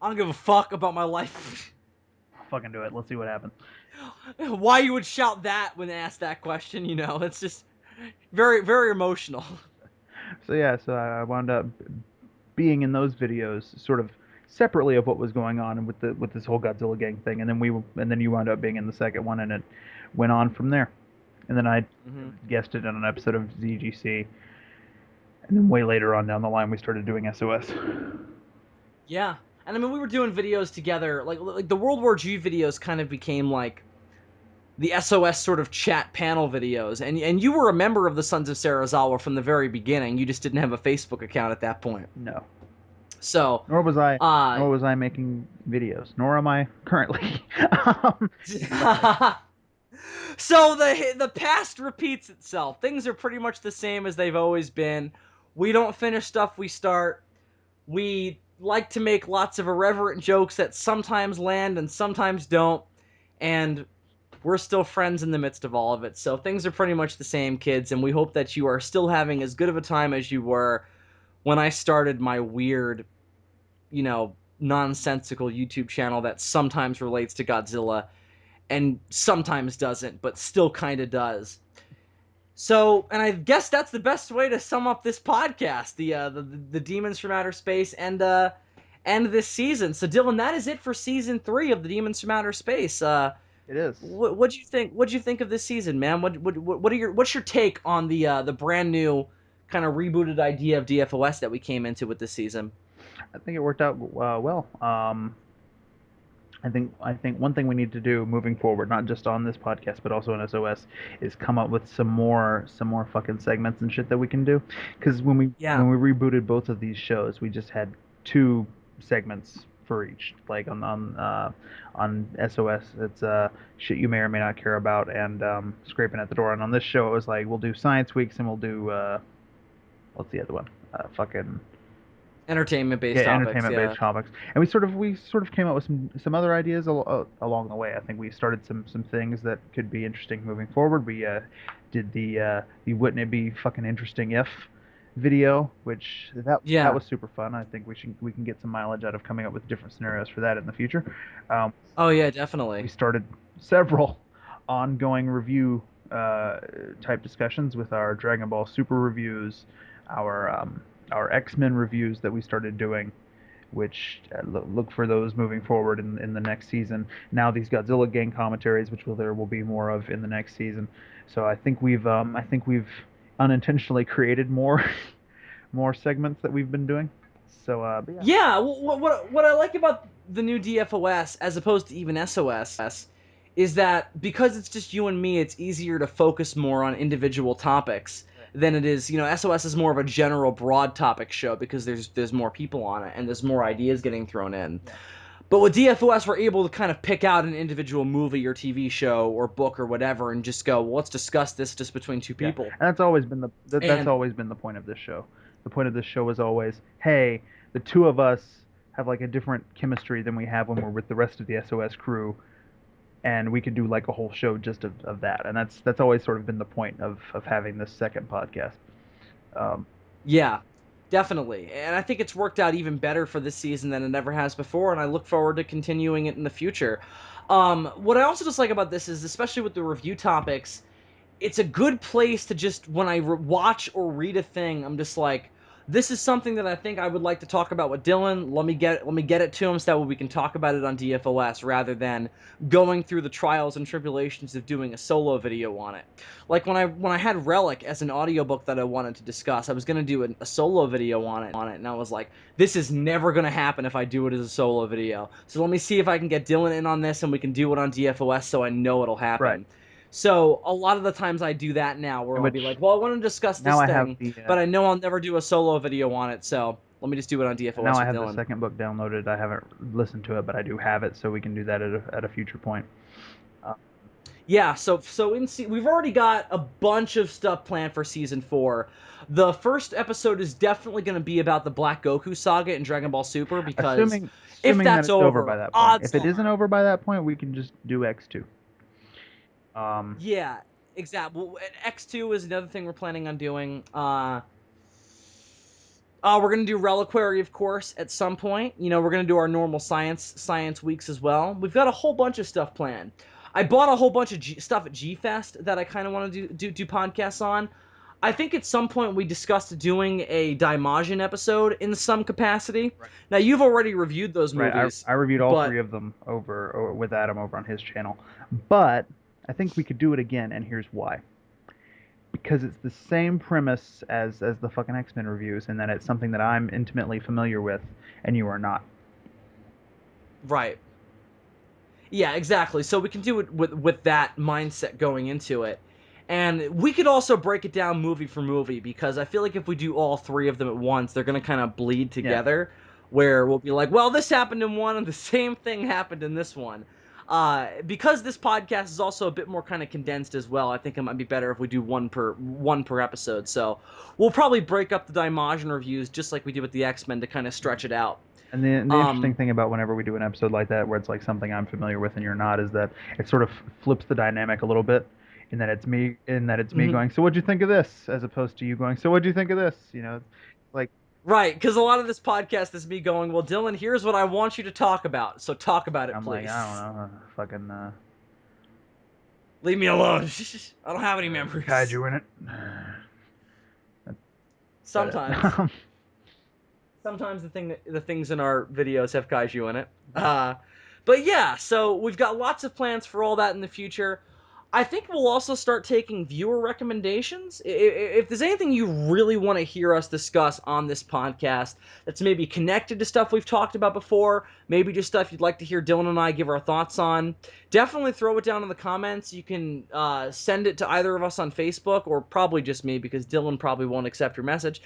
don't give a fuck about my life. fucking do it. Let's see what happens. Why you would shout that when asked that question? It's just very, very emotional. So yeah, so I wound up being in those videos sort of separately of what was going on with this whole Godzilla gang thing, and then you wound up being in the second one, and it went on from there. And then I Hmm. guested on an episode of ZGC, and then way later on down the line we started doing SOS. Yeah, and I mean, we were doing videos together. Like the World War G videos kind of became like the SOS sort of chat panel videos, and you were a member of the Sons of Sarazawa from the very beginning. You just didn't have a Facebook account at that point. No, So, nor was I. uh, Nor was I making videos. Nor am I currently. um, so the past repeats itself. Things are pretty much the same as they've always been. We don't finish stuff we start. We like to make lots of irreverent jokes that sometimes land and sometimes don't, and we're still friends in the midst of all of it. So things are pretty much the same, kids, and we hope that you are still having as good of a time as you were when I started my weird, nonsensical YouTube channel that sometimes relates to Godzilla and sometimes doesn't, but still kind of does. So, and I guess that's the best way to sum up this podcast: the Demons from Outer Space and this season. So, Dylan, that is it for season 3 of the Demons from Outer Space. It is. What'd you think? What'd you think of this season, man? What's your take on the brand new kind of rebooted idea of DFOS that we came into with this season? I think it worked out well. I think one thing we need to do moving forward, not just on this podcast but also on SOS, is come up with some more fucking segments and shit that we can do. Because when we rebooted both of these shows, we just had 2 segments for each. Like on SOS, it's shit you may or may not care about and scraping at the door. And on this show, it was like we'll do science weeks and we'll do what's the other one? Fucking Entertainment-based topics. And we sort of came up with some other ideas along the way. I think we started some things that could be interesting moving forward. We did the wouldn't it be fucking interesting if video, which that was super fun. I think we can get some mileage out of coming up with different scenarios for that in the future. Oh yeah, definitely. We started several ongoing review type discussions with our Dragon Ball Super reviews, our X-Men reviews that we started doing, which look for those moving forward in the next season. Now these Godzilla Gang commentaries, which there will be more of in the next season. So I think we've unintentionally created more segments that we've been doing. So yeah. What I like about the new DFOS as opposed to even SOS is that because it's just you and me, it's easier to focus more on individual topics than it is. SOS is more of a general, broad topic show because there's more people on it and there's more ideas getting thrown in. Yeah. But with DFOS, we're able to kind of pick out an individual movie or TV show or book or whatever and just go, well, let's discuss this just between 2 people. And that's always been the point of this show. The point of this show was always, hey, the 2 of us have like a different chemistry than we have when we're with the rest of the SOS crew. And we could do like a whole show just of that, and that's always sort of been the point of having this second podcast. Yeah, definitely, and I think it's worked out even better for this season than it ever has before, and I look forward to continuing it in the future. What I also just like about this is, especially with the review topics, it's a good place to just, when I watch or read a thing, I'm just like, this is something that I think I would like to talk about with Dylan. Let me get it to him so that way we can talk about it on DFOS rather than going through the trials and tribulations of doing a solo video on it. Like when I had Relic as an audiobook that I wanted to discuss, I was going to do a solo video on it, and I was like, this is never going to happen if I do it as a solo video. So let me see if I can get Dylan in on this and we can do it on DFOS so I know it'll happen. Right. So a lot of the times I do that now, where I'll be like, well, I want to discuss this thing, but I know I'll never do a solo video on it, so let me just do it on DFOS. Now I have the second book downloaded. I haven't listened to it, but I do have it, so we can do that at a future point. Yeah, so we've already got a bunch of stuff planned for season 4. The first episode is definitely going to be about the Black Goku saga in Dragon Ball Super, because assuming if that's that it's over by that point. If it isn't are. over by that point, we can just do X2. Yeah, exactly. Well, X2 is another thing we're planning on doing. We're gonna do Reliquary, of course, at some point. We're gonna do our normal science weeks as well. We've got a whole bunch of stuff planned. I bought a whole bunch of stuff at G-Fest that I kind of want to do podcasts on. I think at some point we discussed doing a Daimajin episode in some capacity. Right. Now, you've already reviewed those movies. I reviewed all 3 of them with Adam over on his channel. But I think we could do it again, and here's why. Because it's the same premise as the fucking X-Men reviews, and that it's something that I'm intimately familiar with, and you are not. Right. Yeah, exactly. So we can do it with that mindset going into it. And we could also break it down movie for movie, because I feel like if we do all 3 of them at once, they're going to kind of bleed together, where we'll be like, well, this happened in one, and the same thing happened in this one. Because this podcast is also a bit more kind of condensed as well, I think it might be better if we do one per episode. So we'll probably break up the Daimajin reviews just like we did with the X-Men to kind of stretch it out. And the interesting thing about whenever we do an episode like that, where it's like something I'm familiar with and you're not, is that it sort of flips the dynamic a little bit. In that it's me going, so what'd you think of this? As opposed to you going, so what'd you think of this? Like Right, because a lot of this podcast is me going, well, Dylan, here's what I want you to talk about, so talk about it, I'm like, please. I don't know, fucking Leave me alone. I don't have any memories. kaiju in it. That's Sometimes. it. Sometimes the things in our videos have kaiju in it. But yeah, so we've got lots of plans for all that in the future. I think we'll also start taking viewer recommendations. If there's anything you really want to hear us discuss on this podcast that's maybe connected to stuff we've talked about before, maybe just stuff you'd like to hear Dylan and I give our thoughts on, definitely throw it down in the comments. You can send it to either of us on Facebook, or probably just me because Dylan probably won't accept your message.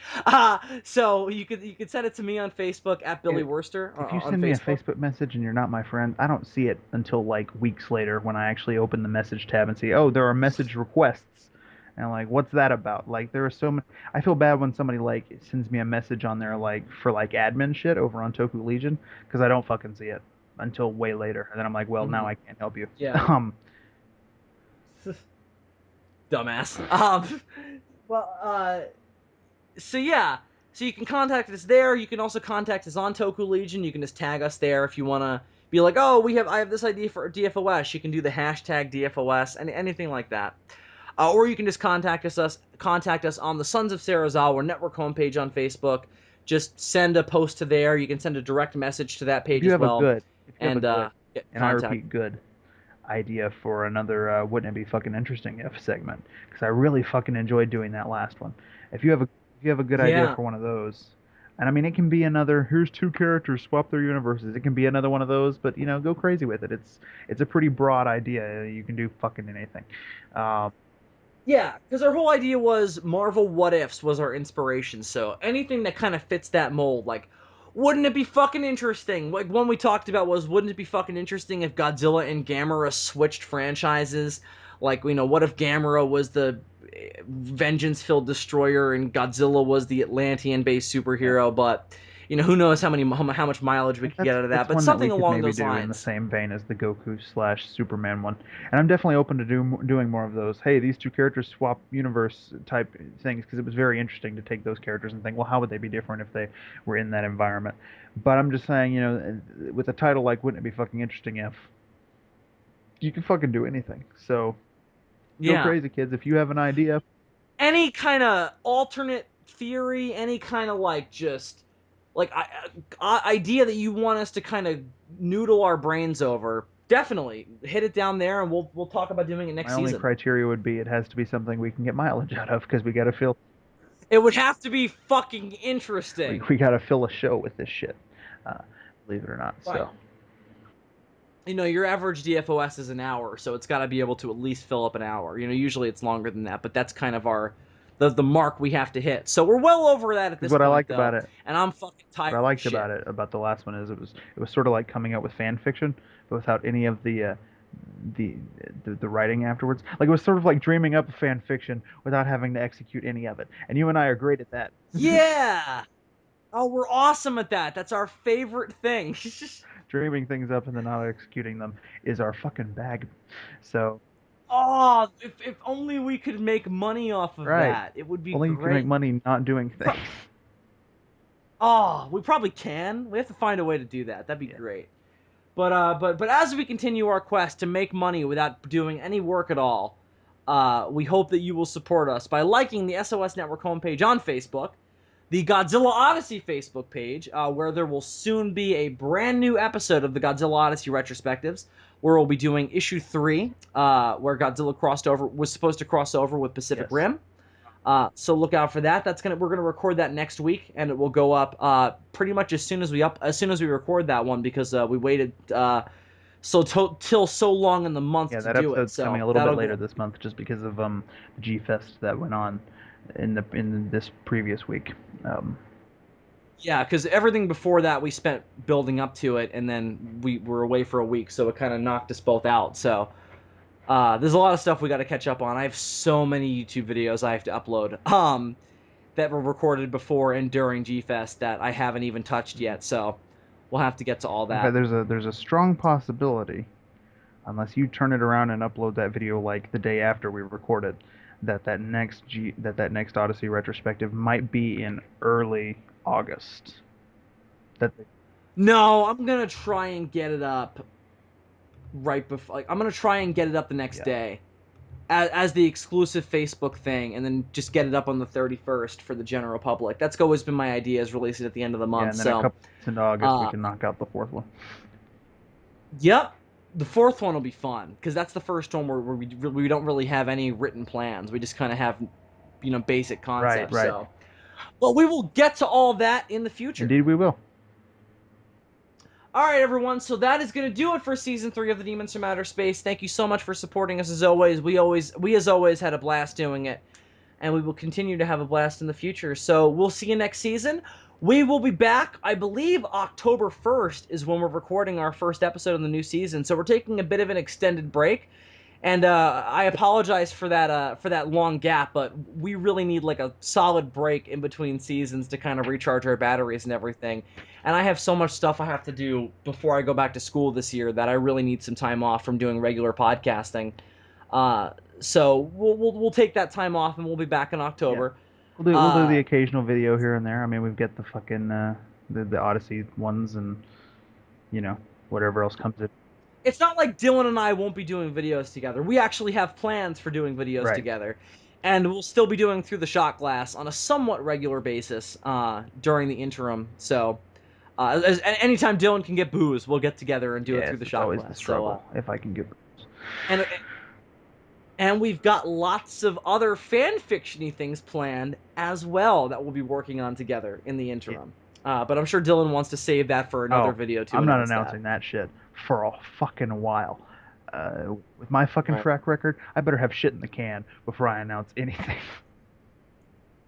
So you could send it to me on Facebook at Billy Worster If you on send me a Facebook. Facebook message and you're not my friend, I don't see it until like weeks later when I actually open the message tab and see, oh, there are message requests. And I'm like, what's that about? Like, there are so many. I feel bad when somebody like sends me a message on there like for like admin shit over on Toku Legion because I don't fucking see it until way later. And then I'm like, well, now I can't help you. Yeah. Dumbass. Well, so yeah, so you can contact us there. You can also contact us on Toku Legion. You can just tag us there if you want to be like, oh, I have this idea for DFOS. You can do the hashtag DFOS and anything like that. Or you can just contact us on the Sons of Sarazawa Network homepage on Facebook. Just send a post to there. You can send a direct message to that page as well, If you have a and good, get and I contact. repeat, good idea for another wouldn't it be fucking interesting if segment, because I really fucking enjoyed doing that last one. If you have a good idea Yeah. for one of those, and I mean it can be another here's two characters swap their universes. It can be another one of those, but you know, go crazy with it. It's a pretty broad idea. You can do fucking anything. Um, Yeah, because our whole idea was Marvel What Ifs was our inspiration. So anything that kind of fits that mold, like, wouldn't it be fucking interesting? Like, one we talked about was, wouldn't it be fucking interesting if Godzilla and Gamera switched franchises? Like, what if Gamera was the vengeance-filled destroyer and Godzilla was the Atlantean-based yeah. superhero? But who knows how much mileage we could get out of that? That's But one that we something could along maybe those do in the lines. same vein as the Goku slash Superman one, and I'm definitely open to doing more of those. Hey, these two characters swap universe type things because it was very interesting to take those characters and think, well, how would they be different if they were in that environment? But I'm just saying, you know, with a title like "Wouldn't it be fucking interesting if," you can fucking do anything. So go Yeah. crazy, kids. If you have an idea, Any kind of alternate theory, any kind of like just like idea that you want us to kind of noodle our brains over, definitely hit it down there, and we'll talk about doing it my next only season. criteria would be it has to be something we can get mileage out of because we got to fill It would have to be fucking interesting. we got to fill a show with this shit. Uh, believe it or not. Right. So. Your average DFOS is an hour, so it's got to be able to at least fill up an hour. Usually it's longer than that, but that's kind of the mark we have to hit. So we're well over that at Because this what I point, liked about though, it, and I'm fucking what I tired of liked shit. about it about the last one is it was sort of like coming up with fan fiction, but without any of the the writing afterwards. Like it was sort of like dreaming up a fan fiction without having to execute any of it. And you and I are great at that. Yeah. Oh, we're awesome at that. That's our favorite thing. Dreaming things up and then not executing them is our fucking bag. So Oh, if only we could make money off of right, that. It would be only you can make great. money not doing things. Oh, we probably can. We have to find a way to do that. That'd be Yeah. great. But as we continue our quest to make money without doing any work at all, we hope that you will support us by liking the SOS Network homepage on Facebook, the Godzilla Odyssey Facebook page, where there will soon be a brand new episode of the Godzilla Odyssey retrospectives, where we'll be doing issue 3, where Godzilla was supposed to cross over with Pacific Yes. Rim. So look out for that. We're gonna record that next week, and it will go up pretty much as soon as we record that one, because we waited till so long in the month Yeah, to that do it. episode's So coming a little bit that'll later go. this month just because of the G Fest that went on in this previous week. Yeah, because everything before that we spent building up to it, and then we were away for a week, so it kind of knocked us both out. So there's a lot of stuff we got to catch up on. I have so many YouTube videos I have to upload that were recorded before and during G Fest that I haven't even touched yet. So we'll have to get to all In fact, that. there's a strong possibility, unless you turn it around and upload that video like the day after we record it, that next Odyssey retrospective might be in early August. No, I'm gonna try and get it up right before. Like, I'm gonna try and get it up the next Yeah. day, as the exclusive Facebook thing, and then just get it up on the 31st for the general public. That's always been my idea, is release it at the end of the month. Yeah, and then so, a couple months into August, we uh, can knock out the fourth one. Yep. The fourth one will be fun because that's the first one where we don't really have any written plans. We just kind of have, basic concepts. Right. So, but we will get to all that in the future. Indeed, we will. All right, everyone. So that is going to do it for season 3 of the Demons from Outer Space. Thank you so much for supporting us as always. We as always had a blast doing it, and we will continue to have a blast in the future. So we'll see you next season. We will be back, I believe October 1st is when we're recording our first episode of the new season. So we're taking a bit of an extended break. And I apologize for that long gap, but we really need like a solid break in between seasons to kind of recharge our batteries and everything. And I have so much stuff I have to do before I go back to school this year that I really need some time off from doing regular podcasting. So we'll take that time off and we'll be back in October. Yeah. We'll do the occasional video here and there. I mean, we've got the fucking the Odyssey ones and whatever else comes in. It's not like Dylan and I won't be doing videos together. We actually have plans for doing videos Right. together, and we'll still be doing Through the Shot Glass on a somewhat regular basis during the interim. So, anytime Dylan can get booze, we'll get together and do it Through the Shot always Glass. the struggle if I can get booze. And we've got lots of other fan fiction-y things planned as well that we'll be working on together in the interim. Yeah. But I'm sure Dylan wants to save that for another video too. I'm not announcing that shit for a fucking while. With my fucking track record, I better have shit in the can before I announce anything.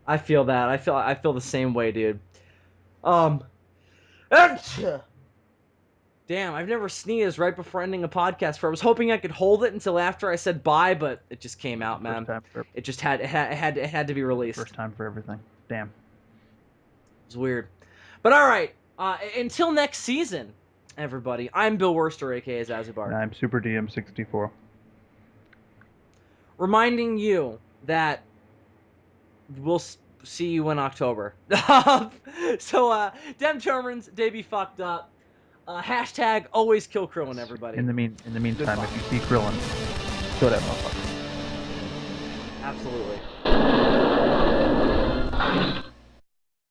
I feel that. I feel the same way, dude. Damn, I've never sneezed right before ending a podcast. Where I was hoping I could hold it until after I said bye, but it just came out, man. It just had to be released. First time for everything. Damn. It was weird. But all right, until next season, everybody. I'm Bill Worster, aka Zazubaar. And I'm Super DM64. Reminding you that we'll see you in October. So, Dem Charmers, they be fucked up. Hashtag always kill Krillin, everybody. In the meantime, if you see Krillin, kill that motherfucker. Absolutely.